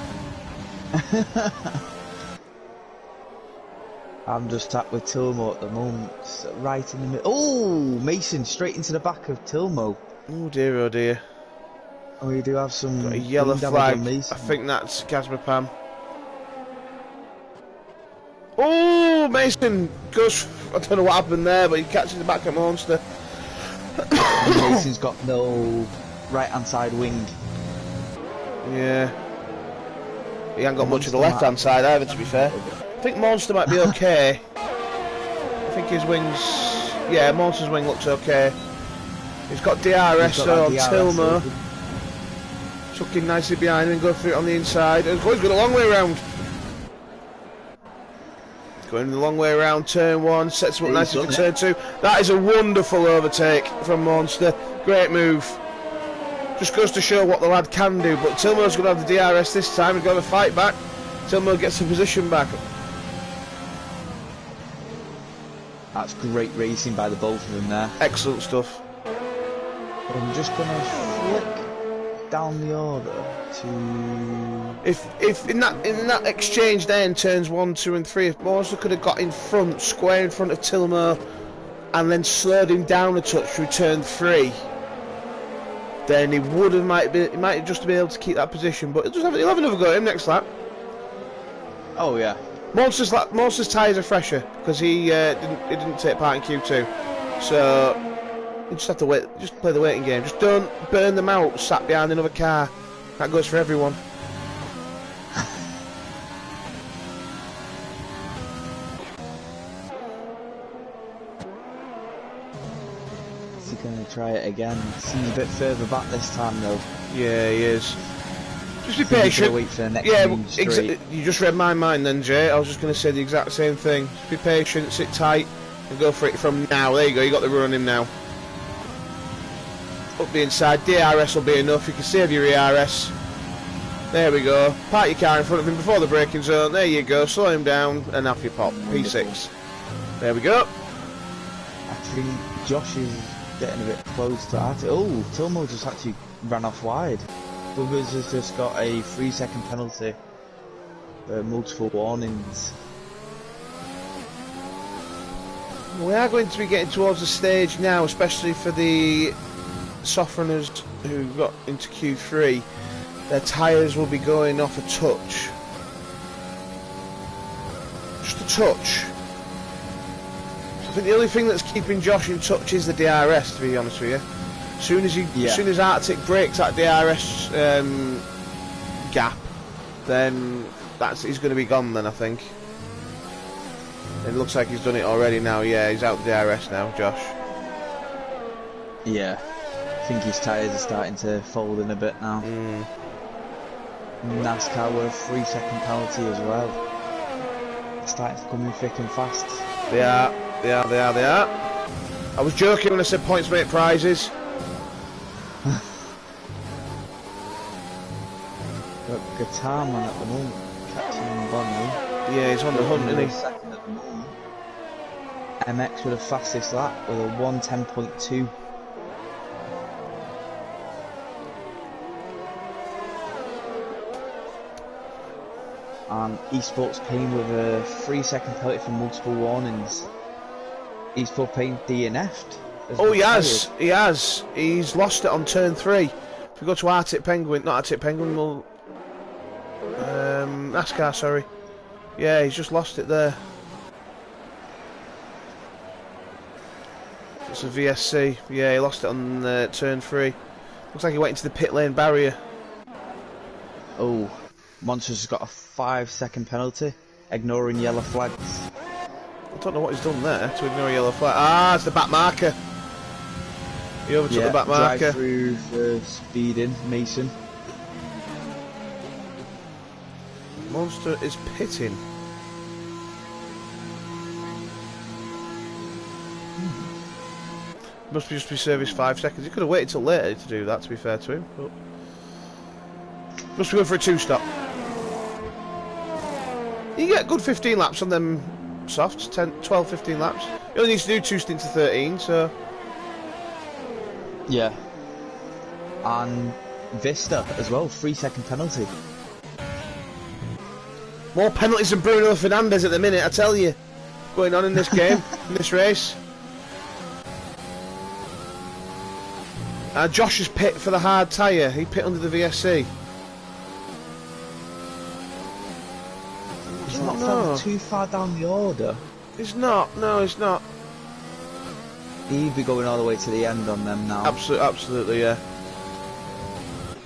S2: I'm just sat with Tilmo at the moment, right in the middle. Oh, Mason straight into the back of Tilmo.
S1: Oh dear, oh dear.
S2: Oh, we do have some.
S1: Got a yellow flag. I think that's Gazmapam. Oh, Mason goes. I don't know what happened there, but he catches the back of Monster.
S2: Mason's got no right hand side wing.
S1: Yeah. He ain't got much of the left hand side either, to be fair. I think Monster might be okay. I think his wings. Yeah, Monster's wing looks okay. He's got
S2: He's
S1: DRS
S2: got that
S1: on
S2: DRS
S1: Tilmer.
S2: open.
S1: Tucking nicely behind him and go through it on the inside. Oh, he's got a long way around. Going the long way around turn 1, sets him up
S2: He's
S1: nicely for
S2: done
S1: turn 2. That is a wonderful overtake from Monster. Great move. Just goes to show what the lad can do. But Tilmer's going to have the DRS this time. He's going to fight back. Tilmer gets the position back.
S2: That's great racing by the both of them there.
S1: Excellent stuff.
S2: I'm just going to flick down the order to...
S1: If in that exchange there in turns 1, 2 and 3, if Monster could have got in front, square in front of Tilmer, and then slowed him down a touch through turn 3, then he would have he might just be able to keep that position. But he'll have another go at him next lap.
S2: Oh yeah.
S1: Monster's tyres are fresher because he didn't take part in Q2, so you just have to wait. Just play the waiting game. Just don't burn them out sat behind another car. That goes for everyone.
S2: Is he going to try it again? Seems a bit further back this time though.
S1: Yeah, he is. Just be
S2: So he's
S1: patient.
S2: gonna wait for the next
S1: Yeah,
S2: move straight.
S1: you just read my mind then, Jay. I was just going to say the exact same thing. Just be patient, sit tight, and go for it from now. There you go. You got the run on him now. Up the inside. DRS will be enough. You can save your ERS. There we go. Park your car in front of him before the braking zone. There you go. Slow him down and off you pop. P6. There we go.
S2: I think Josh is getting a bit close to at it. Oh, Tilmo just actually ran off wide. Buggers has just got a 3-second penalty for multiple warnings.
S1: We are going to be getting towards the stage now, especially for the soft runners who got into Q3. Their tyres will be going off a touch. Just a touch. I think the only thing that's keeping Josh in touch is the DRS, to be honest with you. As soon as Arctic breaks that DRS gap, then he's going to be gone. Then I think it looks like he's done it already now. Yeah, he's out the DRS now, Josh.
S2: Yeah, I think his tyres are starting to fold in a bit now. NASCAR were a 3-second penalty as well. They're starting to come in thick and fast.
S1: They are. I was joking when I said points make prizes.
S2: Got Guitar Man at the moment, Captain Bonnie.
S1: Yeah, he's on the hunt, isn't he?
S2: Second at the moment. MX with the fastest lap with a 1:10.2. And Esports Pain with a 3-second penalty for multiple warnings. Esports Pain DNF'd.
S1: Oh, he has. He has. He's lost it on turn 3. If we go to Arctic Penguin, not Arctic Penguin, we'll... NASCAR, sorry. Yeah, he's just lost it there. It's a VSC. Yeah, he lost it on turn 3. Looks like he went into the pit lane barrier.
S2: Oh, Monsters has got a 5-second penalty, ignoring yellow flags.
S1: I don't know what he's done there to ignore a yellow flag. Ah, it's the back marker. He overtook the back marker.
S2: Drive through for speeding, Mason.
S1: Monster is pitting. Must be just be service 5 seconds. He could have waited till later to do that, to be fair to him. But must be going for a 2-stop. You get a good 15 laps on them softs, 12, 15 laps. You only need to do 2 stints of 13, so...
S2: Yeah. And Vista as well, 3-second penalty.
S1: More penalties than Bruno Fernandes at the minute, I tell you. Going on in this game, in this race. Josh has pit for the hard tyre. He pit under the VSC.
S2: He's not further too far down the order.
S1: He's not. No, he's not.
S2: He'd be going all the way to the end on them now.
S1: Absolutely, yeah.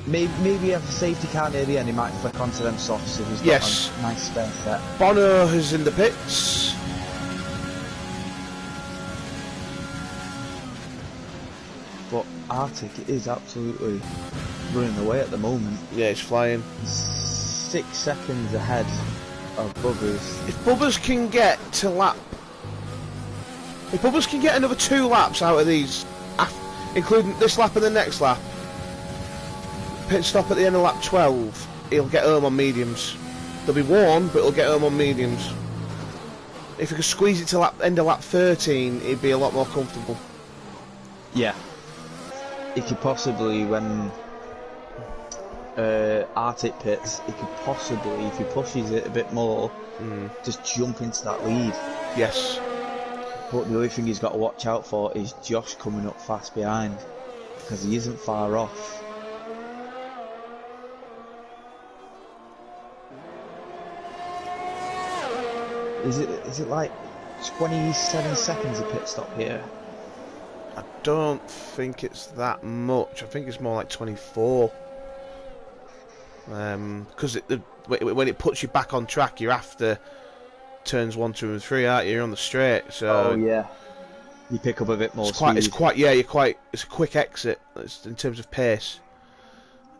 S2: Maybe if a safety car near the end, he might flick onto them softs if he's got a nice spare set.
S1: Bono is in the pits.
S2: But Arctic is absolutely running away at the moment.
S1: Yeah, it's flying.
S2: 6 seconds ahead of Bubbers.
S1: If Bubbers can get to lap... If Bubbers can get another 2 laps out of these, including this lap and the next lap, pit stop at the end of lap 12, he'll get home on mediums. They'll be worn, but he'll get home on mediums. If he could squeeze it to end of lap 13, he'd be a lot more comfortable.
S2: Yeah. He could possibly, when Arctic pits, he could possibly, if he pushes it a bit more, just jump into that lead.
S1: Yes.
S2: But the only thing he's got to watch out for is Josh coming up fast behind, because he isn't far off. Is it like 27 seconds a pit stop here?
S1: I don't think it's that much. I think it's more like 24. Because when it puts you back on track, you're after turns 1, 2, and 3, aren't you? You're on the straight, so
S2: oh yeah, you pick up a bit more
S1: it's
S2: speed.
S1: It's a quick exit in terms of pace.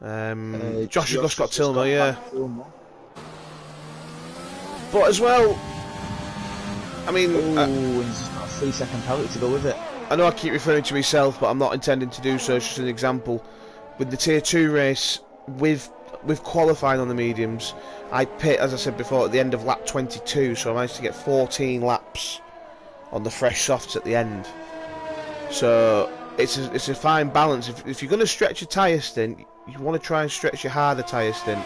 S1: Josh has just got Tilmer, yeah. But as well, I mean,
S2: and he's just got a 3-second penalty to go with it.
S1: I know I keep referring to myself, but I'm not intending to do so. It's just an example. With the Tier 2 race, with qualifying on the mediums, I pit, as I said before, at the end of lap 22, so I managed to get 14 laps on the fresh softs at the end. So it's a fine balance. If you're going to stretch your tyre stint, you want to try and stretch your harder tyre stint,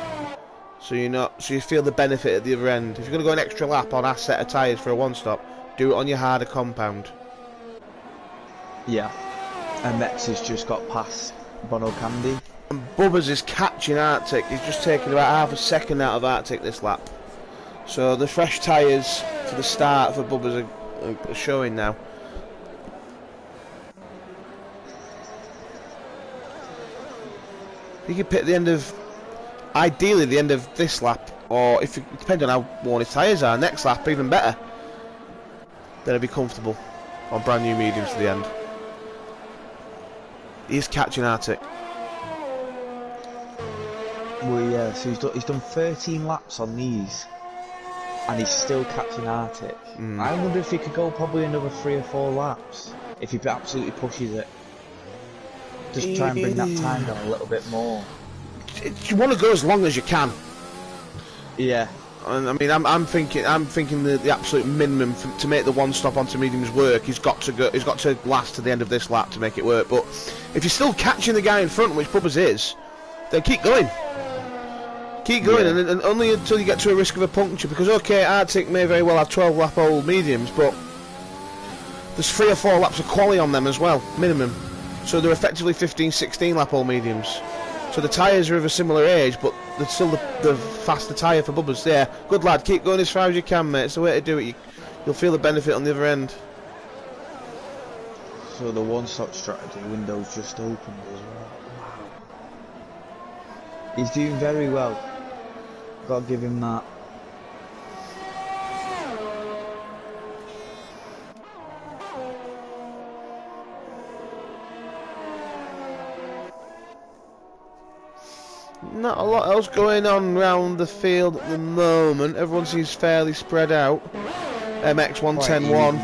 S1: so you feel the benefit at the other end. If you're going to go an extra lap on a set of tyres for a one-stop, do it on your harder compound.
S2: Yeah, and Mex has just got past Bono Candy.
S1: And Bubbers is catching Arctic. He's just taken about half a second out of Arctic this lap. So the fresh tyres for the start for Bubbers are showing now. He could pit at the end of, ideally the end of this lap, or if it depends on how worn his tyres are, next lap even better. Then he'll be comfortable on brand new mediums to the end. He's catching Arctic.
S2: Well, yeah, so he's done 13 laps on these, and he's still catching Arctic. I wonder if he could go probably another 3 or 4 laps, if he absolutely pushes it. Just try and bring that time down a little bit more.
S1: You want to go as long as you can.
S2: Yeah.
S1: And I mean, I'm thinking the absolute minimum to make the one stop onto mediums work. He's got to last to the end of this lap to make it work. But if you're still catching the guy in front, which Bubbers is, then keep going. Keep going, yeah. and only until you get to a risk of a puncture. Because okay, Arctic may very well have 12 lap old mediums, but there's 3 or 4 laps of quali on them as well, minimum. So they're effectively 15, 16 lap old mediums. So the tyres are of a similar age, but they're still the faster tyre for Bubbers. Yeah, good lad, keep going as far as you can, mate. It's the way to do it. You'll feel the benefit on the other end.
S2: So the one-stop strategy window's just opened as well. Wow. He's doing very well. Gotta give him that.
S1: Not a lot else going on round the field at the moment. Everyone seems fairly spread out. MX 110-1.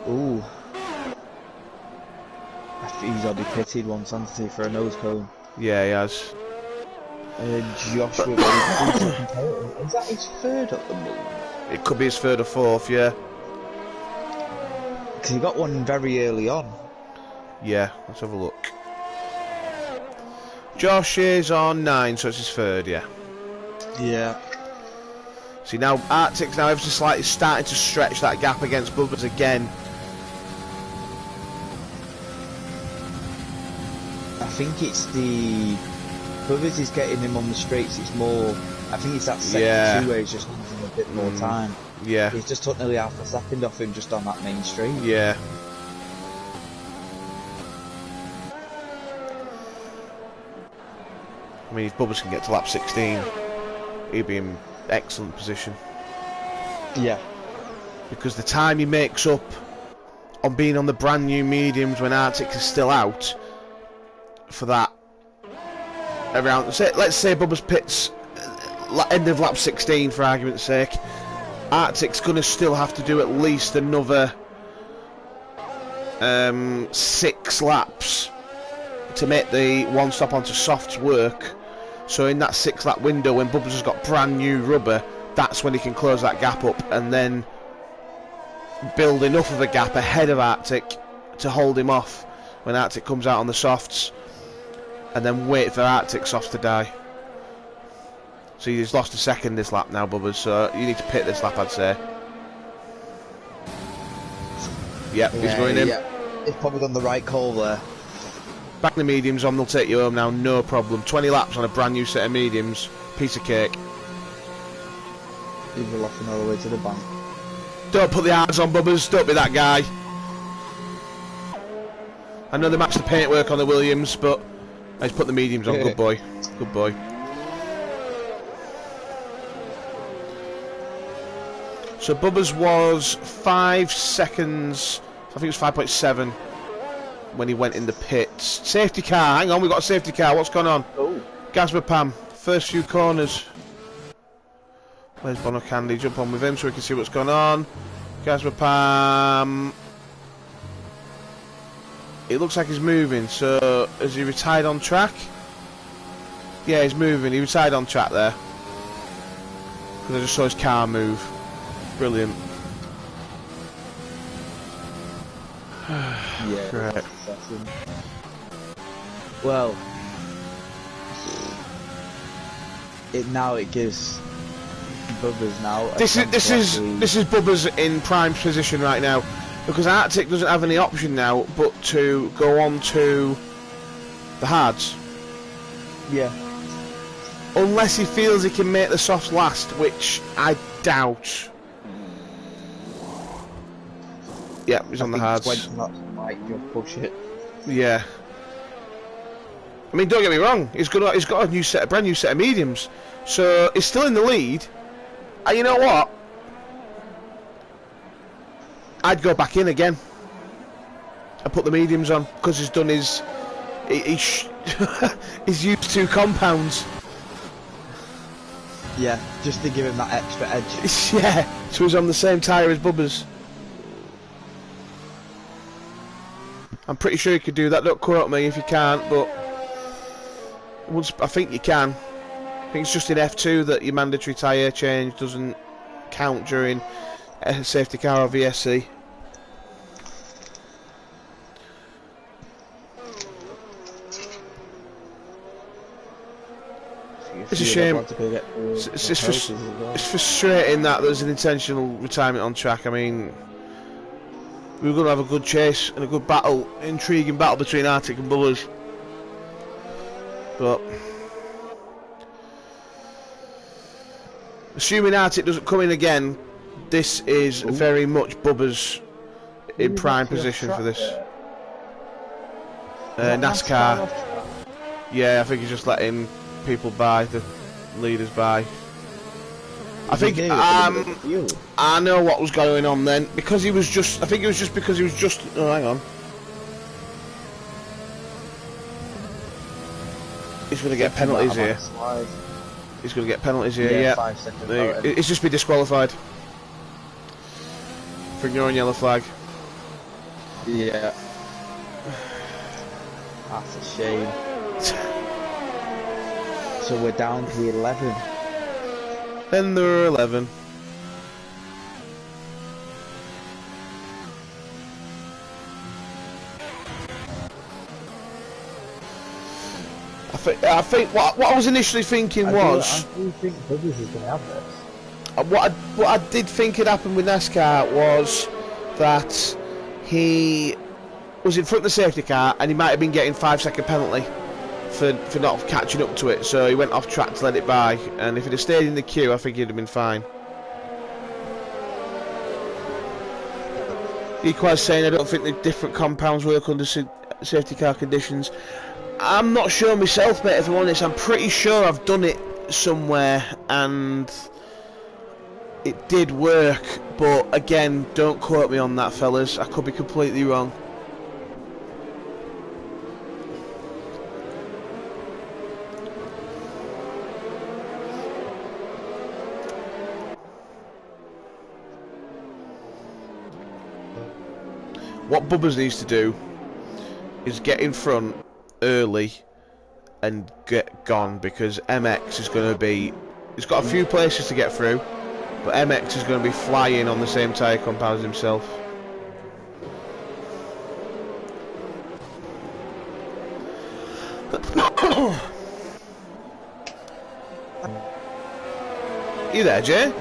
S2: Ooh. I think he's already pitted once, hasn't he, for a nose cone?
S1: Yeah, he has.
S2: Josh with a 3-second penalty. Is that his third at the moment?
S1: It could be his third or fourth, yeah.
S2: Because he got one very early on.
S1: Yeah, let's have a look. Josh is on 9, so it's his third, yeah.
S2: Yeah.
S1: See, now Arctic's now ever so slightly starting to stretch that gap against Bubbers again.
S2: I think it's the... Bubbers is getting him on the straights, it's more... I think it's that second two where he's just losing a bit more time.
S1: Yeah.
S2: He's just took nearly half a second off him just on that main straight.
S1: Yeah. I mean, if Bubbers can get to lap 16, he'd be in excellent position.
S2: Yeah.
S1: Because the time he makes up on being on the brand new mediums when Arctic is still out for that around. Let's say Bubba's pits end of lap 16 for argument's sake. Arctic's going to still have to do at least another 6 laps to make the one stop onto softs work. So in that 6 lap window when Bubba's has got brand new rubber, that's when he can close that gap up and then build enough of a gap ahead of Arctic to hold him off when Arctic comes out on the softs, and then wait for Arctic softs to die. So he's lost a second this lap now, Bubba's, so you need to pit this lap, I'd say. Yep, he's going in.
S2: Yeah. He's probably done the right call there.
S1: Back the mediums on, they'll take you home now, no problem. 20 laps on a brand new set of mediums, piece of cake.
S2: He's laughing all the way to the bank.
S1: Don't put the eyes on, Bubba's, don't be that guy. I know they matched the paintwork on the Williams, but I just put the mediums on, good boy. Good boy. So Bubba's was 5 seconds, I think it was 5.7 when he went in the pits. Safety car, hang on, we've got a safety car, what's going on?
S2: Oh.
S1: Gazma Pam, first few corners. Where's Bono Candy? Jump on with him so we can see what's going on. Gazma Pam. It looks like he's moving, so has he retired on track? Yeah, he's moving, he retired on track there. Because I just saw his car move. Brilliant.
S2: Yeah.
S1: Right.
S2: Well, it gives Bubba's now.
S1: This is Bubba's in prime position right now, because Arctic doesn't have any option now but to go on to the hards.
S2: Yeah.
S1: Unless he feels he can make the softs last, which I doubt. Yeah, he's on the hards.
S2: Push it.
S1: Yeah. I mean, don't get me wrong. He's got a brand new set of mediums, so he's still in the lead. And you know what? I'd go back in again and put the mediums on because he's done his. He's used 2 compounds.
S2: Yeah, just to give him that extra edge.
S1: Yeah, so he's on the same tyre as Bubba's. I'm pretty sure you could do that. Don't quote me if you can't, but I think you can. I think it's just in F2 that your mandatory tyre change doesn't count during a safety car or VSC. It's a shame. It's frustrating that there's an intentional retirement on track. I mean, we were going to have a good chase and a good battle, intriguing battle between Arctic and Bubba's. But assuming Arctic doesn't come in again, this is very much Bubba's in prime position for this. NASCAR. Yeah, I think he's just letting people by, the leaders by. I think I know what was going on then, because he was just. I think it was just because he was just. Oh, hang on. He's going to get penalties here. He's going to get penalties here. Yeah.
S2: 5 seconds.
S1: It's just be disqualified for ignoring yellow flag.
S2: Yeah. That's a shame. So we're down to 11.
S1: Then there are 11. I think what I was initially thinking was.
S2: I do think Bubba's is going to have this.
S1: What I did think had happened with NASCAR was that he was in front of the safety car and he might have been getting 5-second penalty for not catching up to it, so he went off track to let it by, and if he'd have stayed in the queue I think he'd have been fine. Equals saying I don't think the different compounds work under safety car conditions. I'm not sure myself, mate, if I'm honest. I'm pretty sure I've done it somewhere and It did work, but again, don't quote me on that, fellas. I could be completely wrong. What Bubbers needs to do is get in front early and get gone, because MX is going to be... He's got a few places to get through, but MX is going to be flying on the same tyre compound as himself. You there, Jay?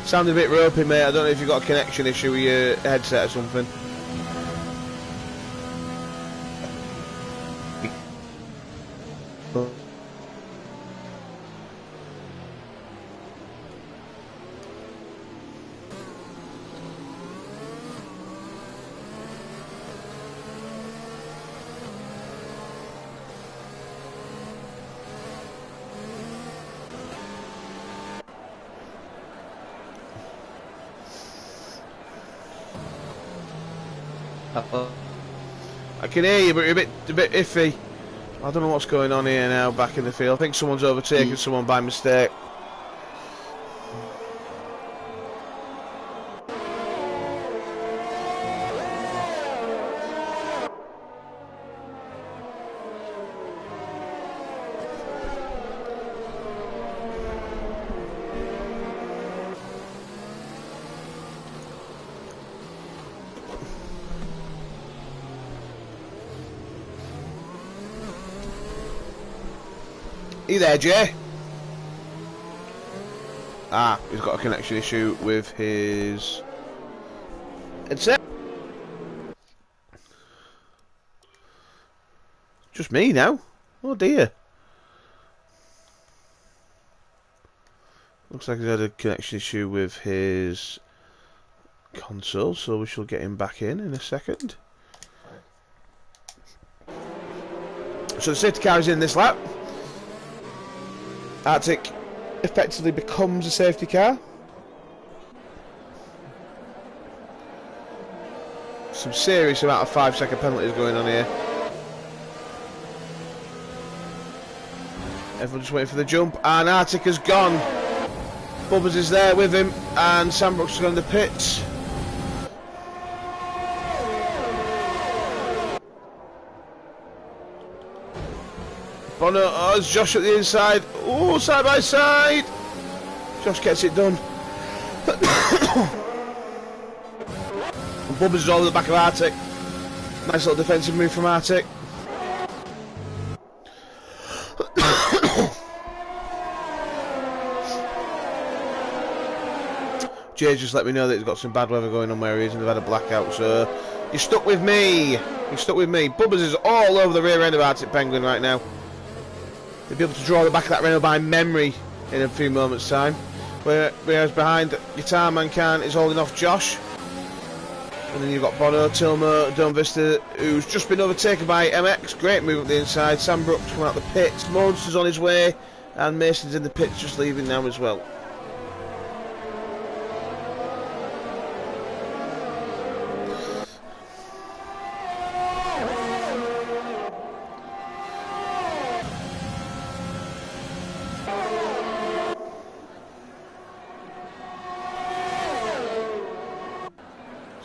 S1: Sounded a bit ropey, mate. I don't know if you've got a connection issue with your headset or something. I can hear you, but you're a bit iffy. I don't know what's going on here now, back in the field. I think someone's overtaken someone by mistake. Are you there, Jay? Ah, he's got a connection issue with his headset. Just me now? Oh dear. Looks like he's had a connection issue with his console, so we shall get him back in a second. So the safety car is in this lap. Arctic effectively becomes a safety car. Some serious amount of 5-second penalties going on here. Everyone just waiting for the jump, and Arctic has gone. Bubbers is there with him, and Sam Brooks has gone in the pits. Bono, oh, it's Josh at the inside. Oh, side by side. Josh gets it done. And Bubbers is all in the back of Arctic. Nice little defensive move from Arctic. Jay just let me know that he's got some bad weather going on where he is and they've had a blackout, so you're stuck with me. You're stuck with me. Bubbers is all over the rear end of Arctic Penguin right now. They'll be able to draw the back of that Renault by memory in a few moments' time. Whereas behind, Guitar Man Can is holding off Josh. And then you've got Bono, Tilmo, Dome Vista, who's just been overtaken by MX. Great move up the inside. Sam Brooks coming out the pits. Monster's on his way. And Mason's in the pits, just leaving now as well.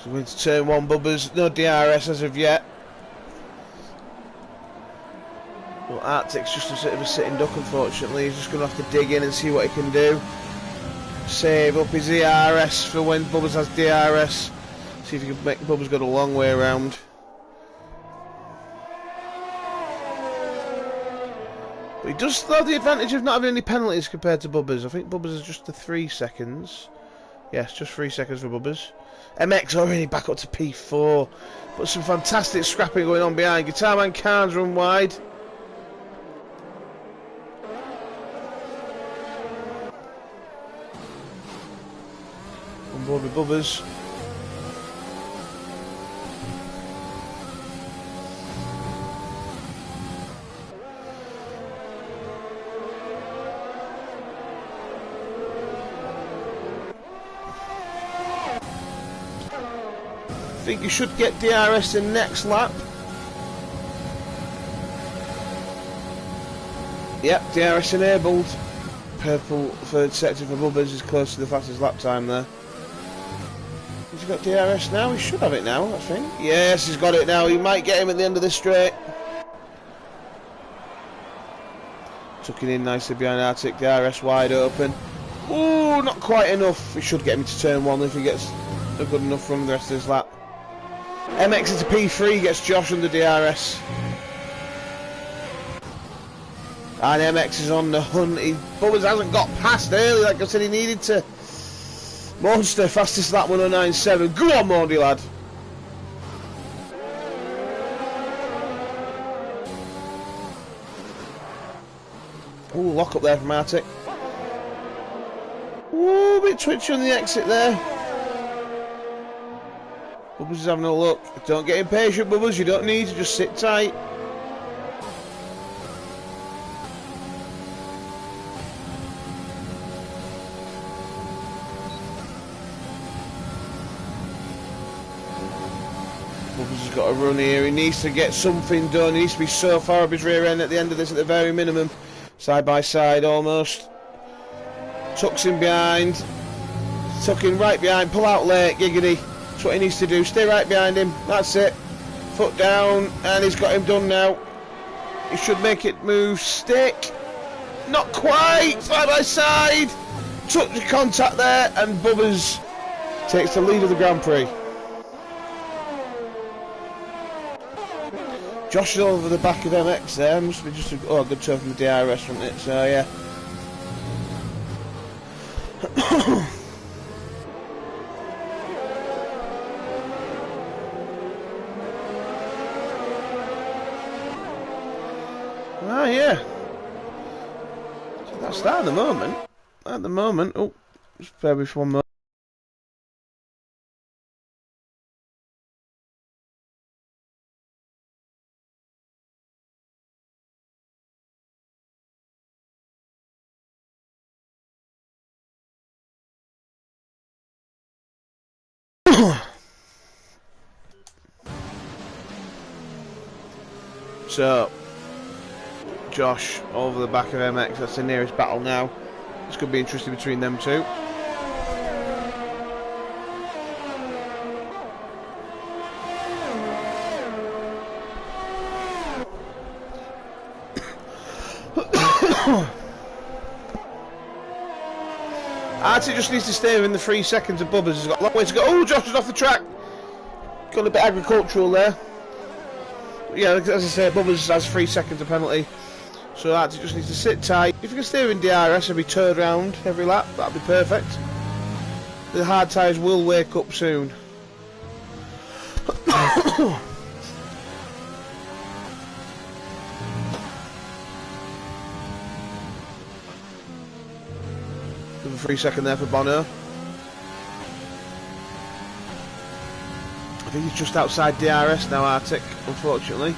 S1: So we're into turn 1, Bubbers. No DRS as of yet. Well, Arctic's just a bit of a sitting duck, unfortunately. He's just going to have to dig in and see what he can do. Save up his DRS for when Bubbers has DRS. See if he can make Bubbers go the long way around. But he does still have the advantage of not having any penalties compared to Bubbers. I think Bubbers is just the 3 seconds. Yes, just 3 seconds for Bubbers. MX already back up to P4. But some fantastic scrapping going on behind. Guitar Man Can's run wide. On board with Bubbers. think you should get DRS in next lap. Yep, DRS enabled. Purple third sector for Bubbers is close to the fastest lap time there. Has he got DRS now? He should have it now, I think. Yes, he's got it now. He might get him at the end of this straight. Tucking in nicely behind Arctic. DRS wide open. Ooh, not quite enough. He should get him to turn one if he gets a good enough run the rest of this lap. MX into P3 gets Josh under DRS. And MX is on the hunt. Bubbers hasn't got past early like I said he needed to. Monster, fastest lap 109.7. Go on, Mordy lad. Ooh, lock up there from Arctic. Ooh, a bit twitchy on the exit there. Bubbers is having a look. Don't get impatient, Bubbers. You don't need to, just sit tight. Bubbers has got to run here. He needs to get something done. He needs to be so far up his rear end at the end of this at the very minimum. Side by side almost. Tucks in behind. Tucking right behind. Pull out late, Giggity. That's what he needs to do. Stay right behind him. That's it. Foot down. And he's got him done now. He should make it move. Stick. Not quite. Side by side. Took the contact there. And Bubbers takes the lead of the Grand Prix. Josh is over the back of MX there. Must be just a good turn from the DRS, wasn't it? So yeah. Ah yeah. So that's that at the moment. At the moment. Oh, just bear with one more. So, Josh over the back of MX, that's the nearest battle now. This could be interesting between them two. Artie just needs to stay within the 3 seconds of Bubbers. He's got a long way to go. Oh, Josh is off the track. Got a bit agricultural there. Yeah, as I say, Bubbers has 3 seconds of penalty. So Artie just needs to sit tight. If you can stay within DRS and be turned round every lap, that'd be perfect. The hard tyres will wake up soon. Another 3 second there for Bono. I think he's just outside DRS now, Arctic, unfortunately.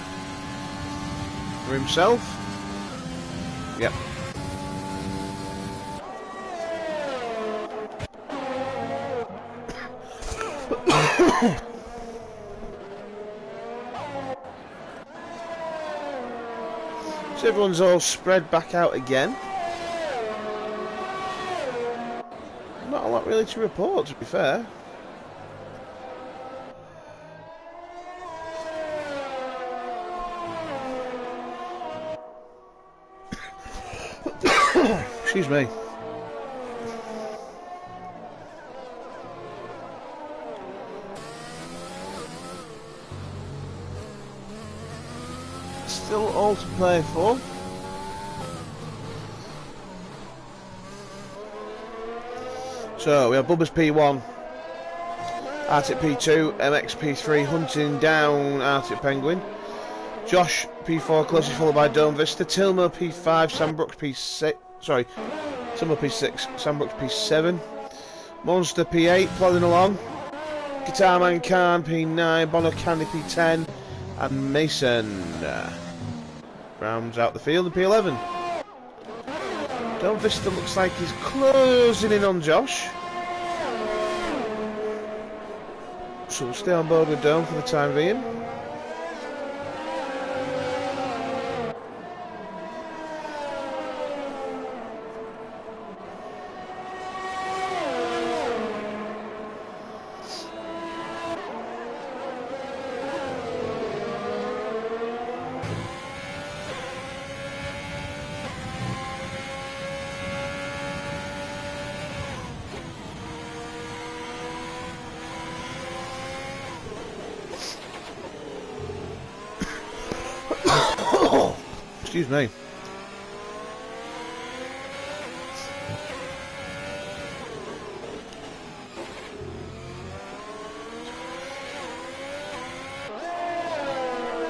S1: For himself. Yep. So everyone's all spread back out again. Not a lot really to report, to be fair. Excuse me. Still all to play for. So we have Bubbers P1, Arctic P2, MX P3, hunting down Arctic Penguin. Josh P4, closest followed by Dome Vista. Tilmo P5, Sandbrook P6. Sorry, Tilmo P6, Sandbrook P7. Monster P8, plodding along. Guitar Man Khan P9, Bono Candy P10, and Mason rounds out the field in P11. Dome Vista looks like he's closing in on Josh. So we'll stay on board with Dome for the time being. Excuse me.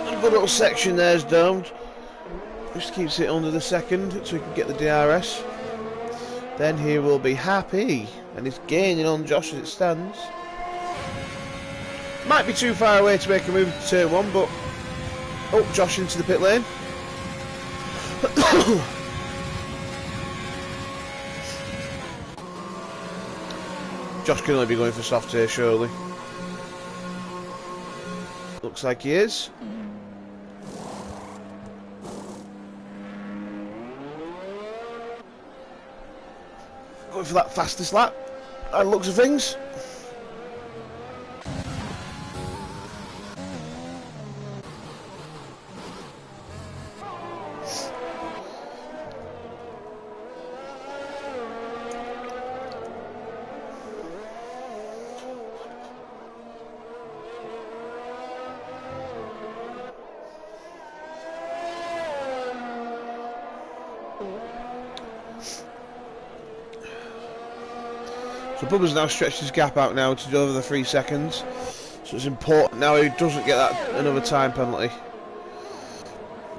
S1: A good little section there's domed. Just keeps it under the second so we can get the DRS. Then he will be happy. And he's gaining on Josh as it stands. Might be too far away to make a move to turn one, but... Oh, Josh into the pit lane. Josh can only be going for soft here, surely. Looks like he is. Going for that fastest lap. By the looks of things. So Bubba's now stretched his gap out now to over the 3 seconds. So it's important now he doesn't get that another time penalty.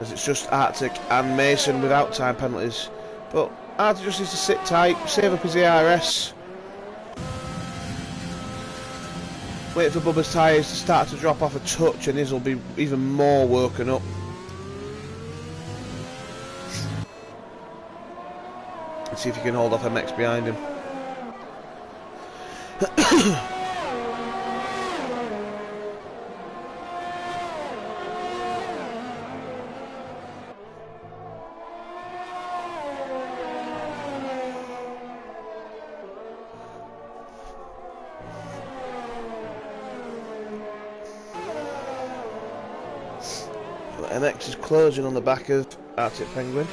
S1: As it's just Arctic and Mason without time penalties. But Arctic just needs to sit tight, save up his ARS. Wait for Bubba's tyres to start to drop off a touch and his will be even more woken up. Let's see if he can hold off MX behind him. MX is closing on the back of Arctic Penguin.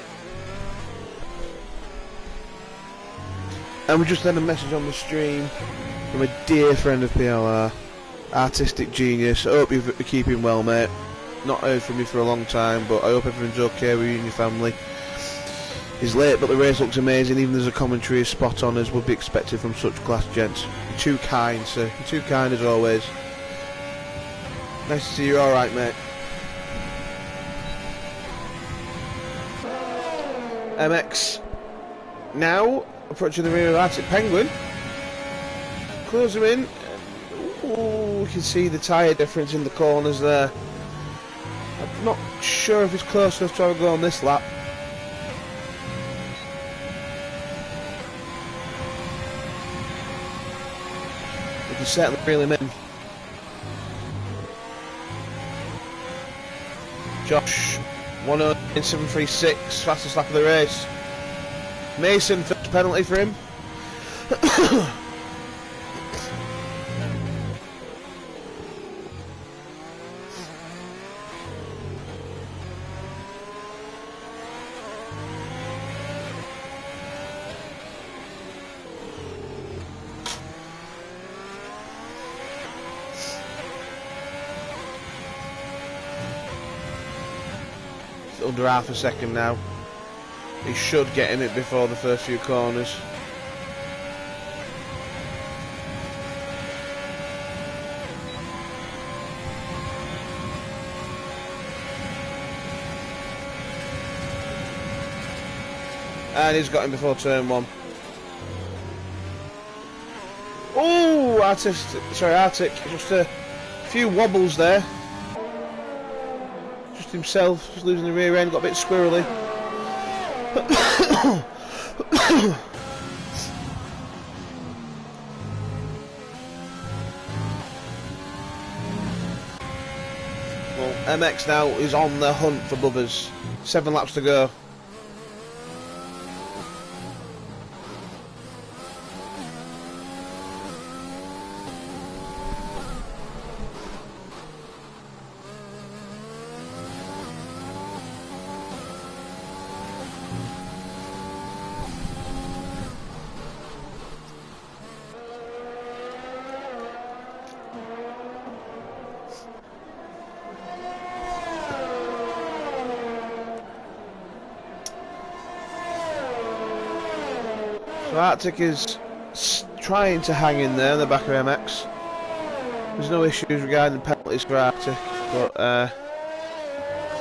S1: And we just had a message on the stream from a dear friend of PLR, Artistic Genius. I hope you're keeping well, mate. Not heard from you for a long time, but I hope everyone's okay with you and your family. He's late, but the race looks amazing. Even as a commentary is spot on, as would be expected from such class gents. You're too kind, sir. You're too kind as always. Nice to see you alright, mate. MX now approaching the rear of Arctic Penguin. Close him in. Ooh, you can see the tyre difference in the corners there. I'm not sure if it's close enough to have a go on this lap. We can certainly reel him in. Josh, 1:09.736, fastest lap of the race. Mason, first penalty for him. It's under half a second now. He should get in it before the first few corners. And he's got him before turn one. Oh, Arctic, just a few wobbles there. Just himself, just losing the rear end, got a bit squirrely. MX now is on the hunt for Bubbers. 7 laps to go. So Arctic is trying to hang in there in the back of MX. There's no issues regarding penalties for Arctic, but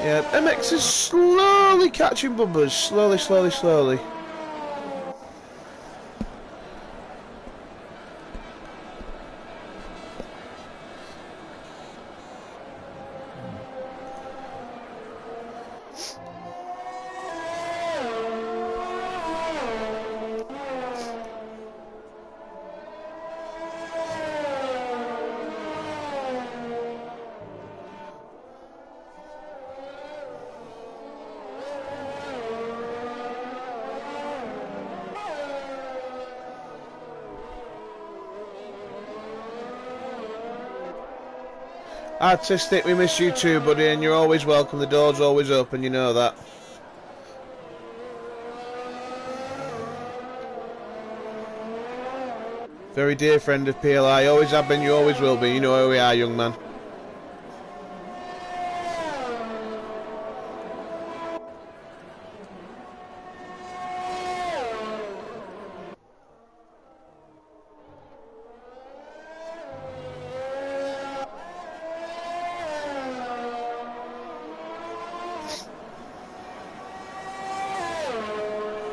S1: yeah, MX is slowly catching Bubbers, slowly. Artistic, we miss you too, buddy, and you're always welcome. The door's always open, you know that. Very dear friend of PLR, always have been, you always will be. You know who we are, young man.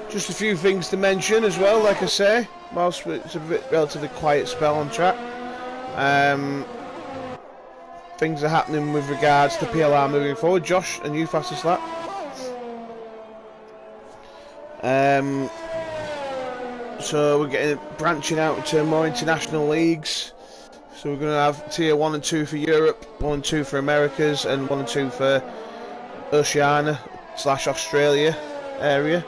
S1: Just a few things to mention as well, like I say, whilst it's a relatively quiet spell on track. Things are happening with regards to PLR moving forward. Josh, and you fastest lap. So we're getting branching out to more international leagues. So we're going to have tier 1 and 2 for Europe, 1 and 2 for Americas, and 1 and 2 for Oceania / Australia area.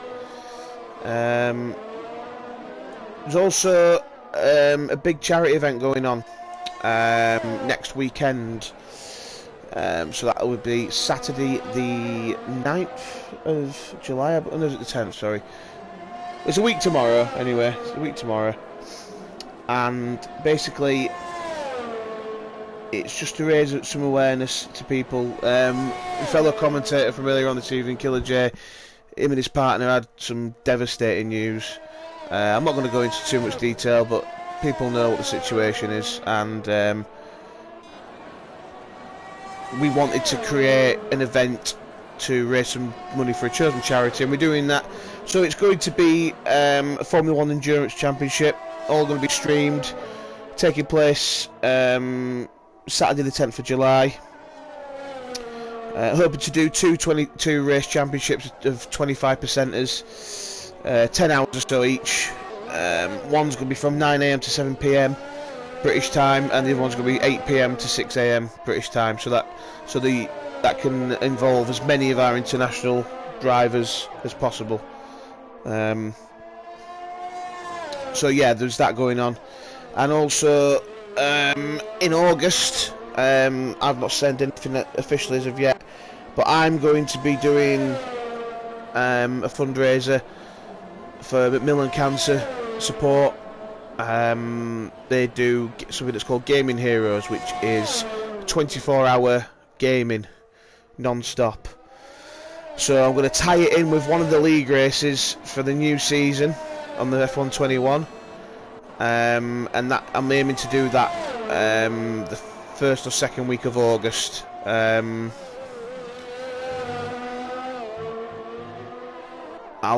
S1: There's also a big charity event going on next weekend. So that would be Saturday the 9th of July. No, it's the 10th, sorry. It's a week tomorrow, anyway. It's a week tomorrow. And basically, it's just to raise some awareness to people. A fellow commentator from earlier on this evening, Killer J, him and his partner had some devastating news. I'm not going to go into too much detail, but people know what the situation is, and we wanted to create an event to raise some money for a chosen charity, and we're doing that. So it's going to be a Formula 1 Endurance Championship, all going to be streamed, taking place Saturday the 10th of July. Hoping to do 22 race championships of 25 percenters, 10 hours or so each. One's going to be from 9 AM to 7 PM British time, and the other one's going to be 8 PM to 6 AM British time. So that can involve as many of our international drivers as possible. So yeah, there's that going on, and also in August. I've not sent anything officially as of yet, but I'm going to be doing a fundraiser for Macmillan Cancer support. They do something that's called Gaming Heroes, which is 24-hour gaming non-stop. So I'm going to tie it in with one of the league races for the new season on the F121, and that I'm aiming to do that the first or second week of August. I'll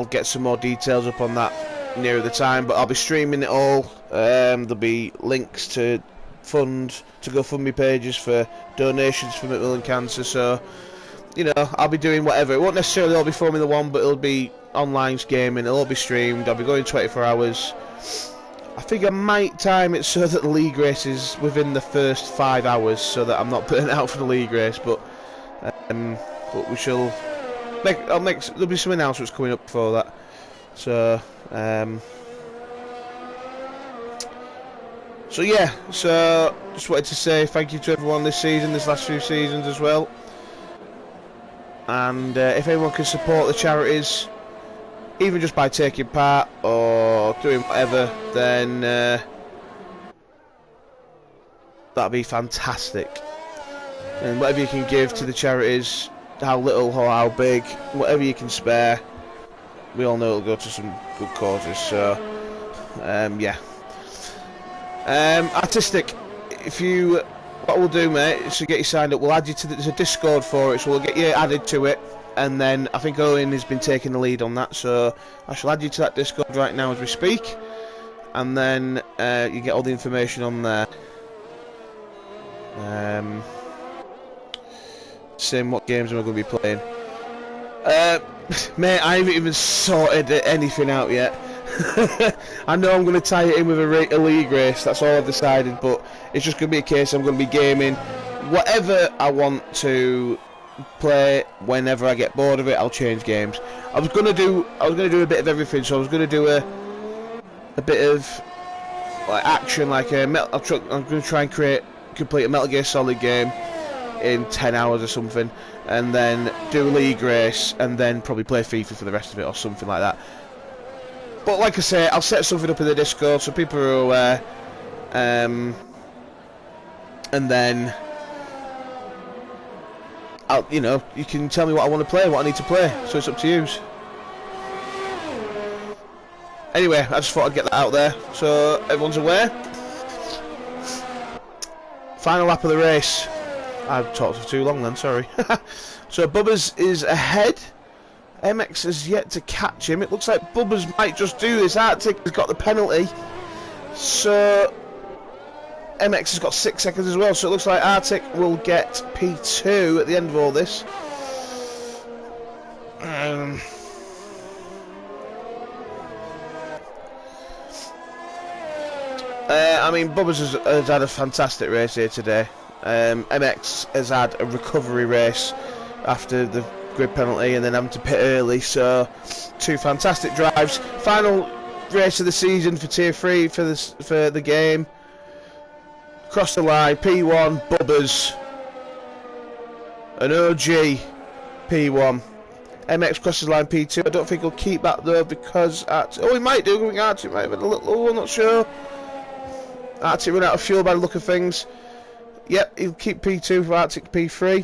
S1: get some more details up on that nearer the time, but I'll be streaming it all. There'll be links to GoFundMe pages for donations for Macmillan Cancer, so you know, I'll be doing whatever. It won't necessarily all be Formula 1, but it'll be online gaming, it'll all be streamed, I'll be going 24 hours. I think I might time it so that the league race is within the first 5 hours, so that I'm not burnt out for the league race, but But we shall there'll be some announcements coming up before that. So so yeah, so just wanted to say thank you to everyone this season, this last few seasons as well. And if anyone can support the charities, even just by taking part or doing whatever, then that'd be fantastic. And whatever you can give to the charities, how little or how big, whatever you can spare, we all know it'll go to some good causes. So yeah. Artistic, what we'll do, mate, is to get you signed up, we'll add you to there's a Discord for it, so we'll get you added to it, and then I think Owen has been taking the lead on that, so I shall add you to that Discord right now as we speak, and then you get all the information on there. Same, what games am I going to be playing? Mate, I haven't even sorted anything out yet. I know I'm going to tie it in with a league race, that's all I've decided, but it's just going to be a case I'm going to be gaming whatever I want to play. Whenever I get bored of it, I'll change games. I was going to do a bit of everything, so I was going to do a bit of like action, like I'm going to try and complete a Metal Gear Solid game in 10 hours or something, and then do a league race, and then probably play FIFA for the rest of it or something like that. But like I say, I'll set something up in the Discord so people are aware, and then you can tell me what I want to play, what I need to play, so it's up to you. Anyway, I just thought I'd get that out there so everyone's aware. Final lap of the race. I've talked for too long then, sorry. So Bubbers is ahead. MX has yet to catch him. It looks like Bubbers might just do this. Arctic has got the penalty. So MX has got 6 seconds as well. So it looks like Arctic will get P2 at the end of all this. I mean, Bubbers has had a fantastic race here today. MX has had a recovery race after the grid penalty and then having to pit early, so 2 fantastic drives. Final race of the season for Tier 3 for the game. Cross the line, P1, Bubbers. An OG, P1. MX crosses the line, P2. I don't think he'll keep that though because he might do. I think Arctic might have been a little, I'm not sure. Arctic run out of fuel by the look of things. Yep, he'll keep P2 for Arctic P3.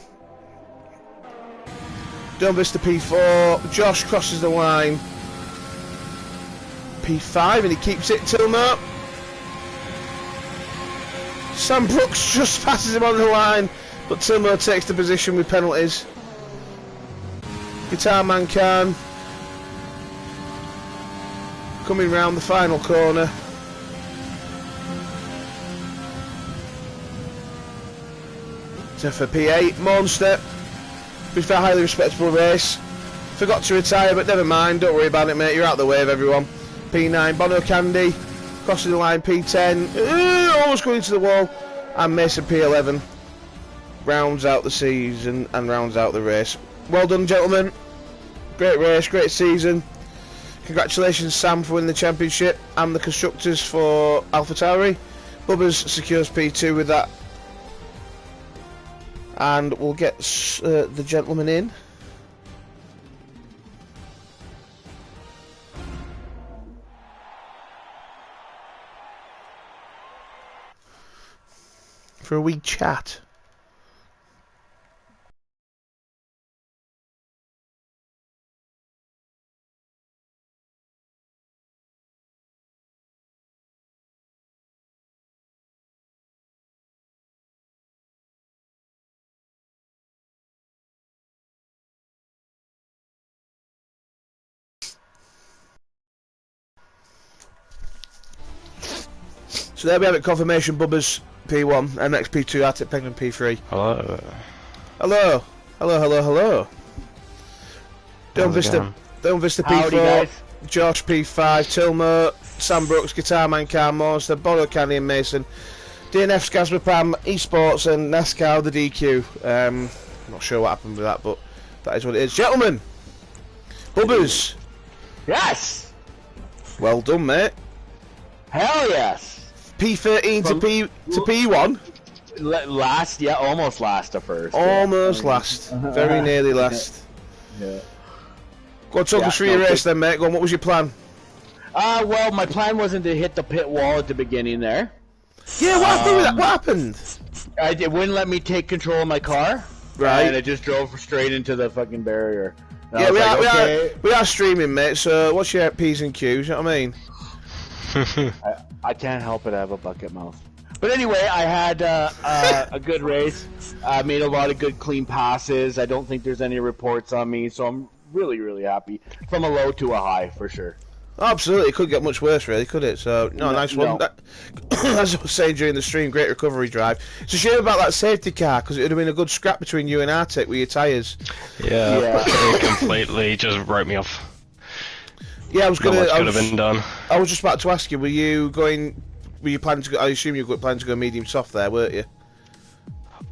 S1: Don't miss the P4. Josh crosses the line. P5 and he keeps it till now. Sam Brooks just passes him on the line, but Tilmo takes the position with penalties. Guitar Man can. Coming round the final corner. So for P8, Monster. It's a highly respectable race. Forgot to retire, but never mind. Don't worry about it, mate. You're out of the way of everyone. P9, Bono Candy. Crossing the line, P10. Almost going into the wall. And Mason P11 rounds out the season and rounds out the race. Well done, gentlemen. Great race, great season. Congratulations, Sam, for winning the championship and the constructors for AlphaTauri. Bubbers secures P2 with that. And we'll get the gentleman in. For a wee chat. So there we have it, confirmation. Bubbers P1, MX P2, Arctic Penguin P3.
S3: Hello.
S1: Hello. Hello, hello, hello. Don't Vista
S2: Howdy,
S1: P4,
S2: guys.
S1: Josh P5, Tilmo, Sam Brooks, Guitar Man, Car Monster, Bono Candy and Mason, DNF, Skasma Pam, Esports and NASCAR the DQ. I'm not sure what happened with that, but that is what it is. Gentlemen, Bubbers,
S3: Yes!
S1: well done, mate.
S3: Hell yes!
S1: P13 to P1.
S3: Last, yeah, almost last at first.
S1: Almost last. Very nearly last.
S3: Yeah.
S1: Go on, talk us through your race then, mate. Go on, what was your plan?
S3: Well, my plan wasn't to hit the pit wall at the beginning there.
S1: Yeah, what happened with that? What happened?
S3: It wouldn't let me take control of my car.
S1: Right.
S3: And it just drove straight into the fucking barrier. And
S1: Yeah,
S3: I was like,
S1: we are streaming, mate, so what's your P's and Q's, you know what I mean?
S3: I can't help it, I have a bucket mouth. But anyway, I had a good race. I made a lot of good clean passes. I don't think there's any reports on me, so I'm really, really happy. From a low to a high, for sure.
S1: Absolutely, it could get much worse, really, could it? So, nice one.
S3: No.
S1: As I was saying during the stream, great recovery drive. It's a shame about that safety car, because it would have been a good scrap between you and Arctic with your tyres.
S4: Yeah. It completely just wrote me off.
S1: Yeah, I was
S4: Not much could have been done.
S1: I was just about to ask you, were you planning to go, I assume you were planning to go medium soft there, weren't you?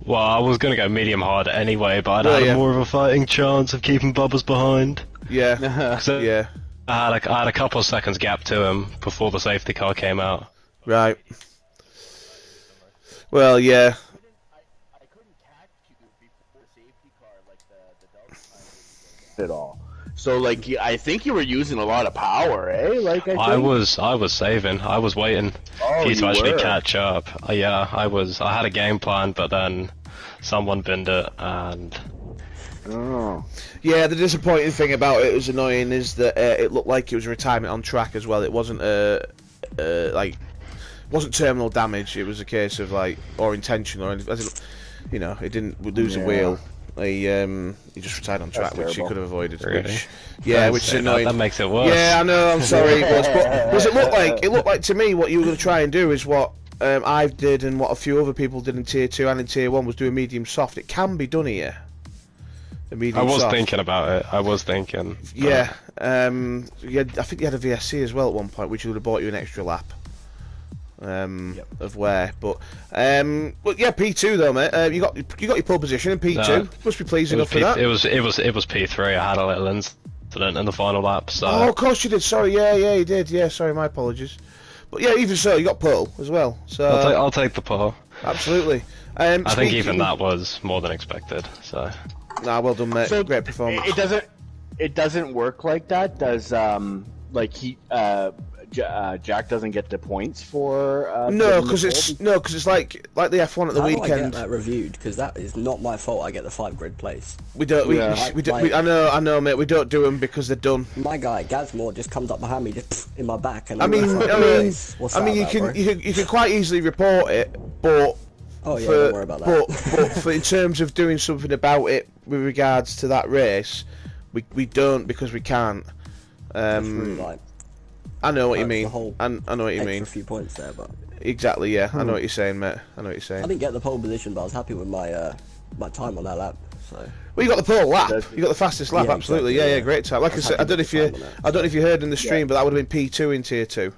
S4: Well, I was going to go medium hard anyway, but
S1: Well,
S4: I'd
S1: yeah.
S4: had more of a fighting chance of keeping Bubbers behind.
S1: Yeah,
S4: So
S1: yeah,
S4: I had a couple of seconds gap to him before the safety car came out.
S1: right. Well, yeah.
S3: I couldn't catch you before the safety car, like the Delta time at all. So, like, I think you were using a lot of power, eh? Like,
S4: I was saving. I was waiting
S3: Oh,
S4: for you to
S3: you
S4: actually
S3: were.
S4: catch up. Yeah, I had a game plan, but then someone binned it, and
S3: Oh.
S1: Yeah, the disappointing thing about it was annoying is that it looked like it was a retirement on track as well. It wasn't wasn't terminal damage. It was a case of like, or intentional, or it didn't lose a
S3: Yeah.
S1: wheel. He just retired on track, which he
S3: terrible.
S1: could have avoided.
S4: Really?
S1: Which, yeah,
S4: Don't
S1: which is
S4: say that,
S1: annoying.
S4: that makes it worse.
S1: Yeah, I know. I'm sorry, it was, but does it looked like to me what you were going to try and do is what I did and what a few other people did in tier 2 and in tier 1 was do a medium soft. It can be done here. A
S4: I
S1: medium
S4: was
S1: soft.
S4: thinking about it. I was thinking.
S1: Yeah, I think you had a VSC as well at one point, which would have bought you an extra lap. Of where, but yeah, P2 though, mate. You got your pole position in P2.
S4: No.
S1: Must be pleased
S4: It was,
S1: enough for that.
S4: it was P3. I had a little incident in the final lap, so
S1: Oh, of course you did. Sorry, yeah, you did. Yeah, sorry, my apologies. But yeah, even so, you got pole as well. So
S4: I'll take the pole.
S1: absolutely.
S4: I think even that was more than expected. So
S1: Nah, well done, mate.
S3: So
S1: Great performance.
S3: It doesn't work like that. Does Jack doesn't get the points for
S1: No,
S3: getting
S1: because
S3: the
S1: it's
S3: pole?
S1: like the F1 at the
S5: How do I get
S1: weekend.
S5: that reviewed? Because that is not my fault. I get the 5 grid place.
S1: We don't. We,
S3: Yeah.
S1: we, don't- we, I know, mate. We don't do them because they're done.
S5: My guy Gazmore just comes up behind me, just in my back, and
S1: I
S5: I'm
S1: mean,
S5: just like,
S1: I mean,
S5: "Nice. What's
S1: I
S5: that
S1: mean, you
S5: about,
S1: can,
S5: bro?"
S1: you can quite easily report it, but
S5: Oh yeah,
S1: for,
S5: don't worry about that.
S1: but for in terms of doing something about it with regards to that race, we don't because we can't.
S5: That's really, like,
S1: I know what you
S5: the
S1: mean.
S5: whole
S1: I know what you
S5: extra
S1: mean.
S5: few points there, but
S1: Exactly. Yeah, I know what you're saying, mate. I know what you're
S5: I
S1: saying.
S5: didn't get the pole position, but I was happy with my my time on that lap. So
S1: Well, you got the pole lap.
S3: That's-
S1: You got the fastest lap.
S5: Yeah,
S1: absolutely.
S5: exactly,
S1: Yeah,
S5: yeah.
S1: great time. Like I
S5: was
S1: said, I
S5: happy
S1: don't know
S5: with
S1: if
S5: the
S1: you,
S5: time on that.
S1: I don't know if you heard in the stream, but that would have been P2 in tier 2.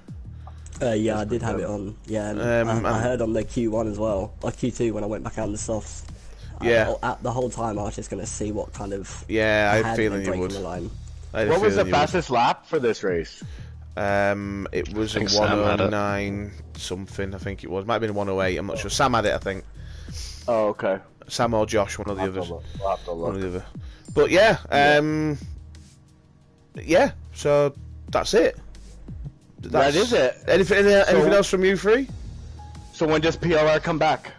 S5: yeah, I did have it on. Yeah, and I heard on the Q1 as well, or Q2 when I went back out in the softs.
S1: Yeah.
S5: At the whole time, I was just gonna see what kind of.
S1: Yeah, I had a
S5: had
S1: feeling
S5: me
S1: you
S5: breaking
S1: would.
S5: the line.
S1: I had a
S3: What was the
S1: feeling you would.
S3: fastest lap for this race?
S1: It was a
S4: think Sam had it.
S1: 109 something. I think it was. Might have been a 108. I'm not sure. Sam had it. I think
S3: Oh, okay.
S1: Sam or Josh, one of the
S3: We'll have to
S1: others.
S3: look. We'll have to
S1: One of
S3: look.
S1: the other. But yeah, yeah. So that's it.
S3: That is it.
S1: Anything else from you three?
S3: So when does PLR come back?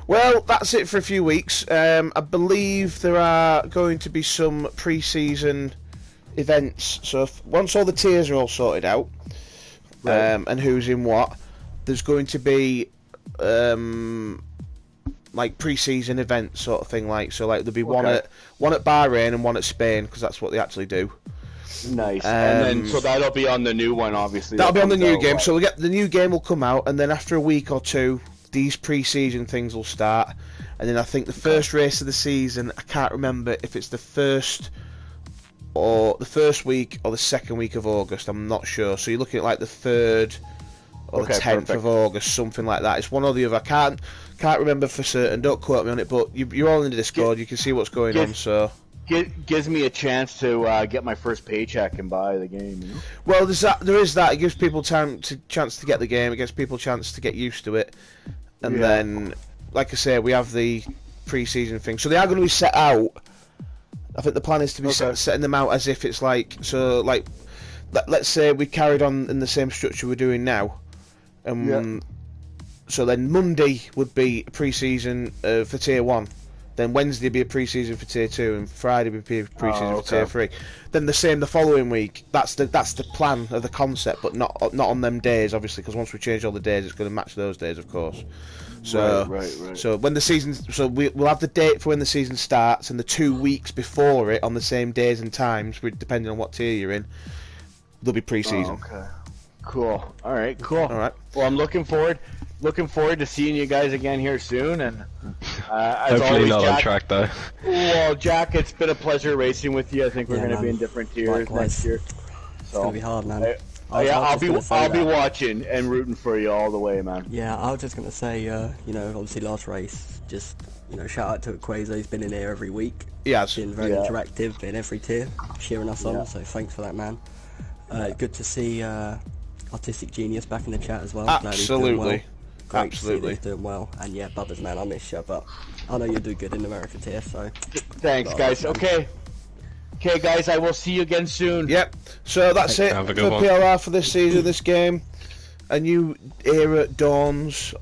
S1: Well, that's it for a few weeks. I believe there are going to be some pre-season events. So once all the tiers are all sorted out,
S3: Right.
S1: and who's in what, there's going to be like pre-season events sort of thing. Like there'll be one
S3: Okay.
S1: at Bahrain and one at Spain because that's what they actually do.
S3: Nice. And then so that'll be on the new one, obviously.
S1: That'll be on the
S3: comes
S1: new
S3: out,
S1: game.
S3: right?
S1: So the new game will come out, and then after a week or two, these pre-season things will start. And then I think the first race of the season, I can't remember if it's the first week or the second week of August. I'm not sure. So you're looking at like the 3rd or the 10th of August, something like that. It's one or the other. I can't remember for certain. Don't quote me on it, but you're all in the Discord. You can see what's going on. So
S3: gives me a chance to get my first paycheck and buy the game. You know?
S1: Well, there is that. It gives people chance to get the game. It gives people a chance to get used to it, and then, like I say, we have the pre-season thing. So they are going to be set out. I think the plan is to be setting them out as if it's like let's say we carried on in the same structure we're doing now. So then Monday would be pre-season for Tier 1. Then Wednesday would be a pre-season for Tier 2, and Friday would be a pre-season for Tier 3. Then the same the following week. That's the plan of the concept, but not on them days, obviously, because once we change all the days, it's going to match those days, of course. So,
S3: right.
S1: So when the season, we'll have the date for when the season starts, and the 2 weeks before it on the same days and times, depending on what tier you're in, there'll be pre-season.
S3: Okay. Cool. All right. Cool.
S1: All right.
S3: Well, I'm looking forward to seeing you guys again here soon, and as
S4: hopefully
S3: always,
S4: not
S3: Jack,
S4: on track though.
S3: Well, Jack, it's been a pleasure racing with you. I think we're going to be in different tiers next year.
S5: It's gonna be hard, man.
S3: I'll be watching and rooting for you all the way, man.
S5: Yeah, I was just gonna say, obviously last race, just shout out to Quazo. He's been in here every week.
S1: Yeah,
S5: it's been very interactive in every tier, cheering us on. So thanks for that, man. Good to see Artistic Genius back in the chat as well.
S1: Absolutely.
S5: Great to see that he's doing well. And yeah, Bubbers, man, I miss you, but I know you'll do good in America tier. So
S3: thanks, guys. Okay, guys, I will see you again soon.
S1: Yep. So that's it for PLR for this season, this game. A new era dawns.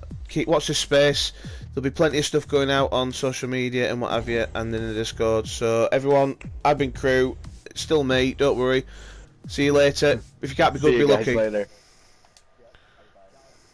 S1: Watch this space. There'll be plenty of stuff going out on social media and what have you, and in the Discord. So everyone, I've been Crew. It's still me. Don't worry. See you later. If you can't be good, be lucky.
S3: Later.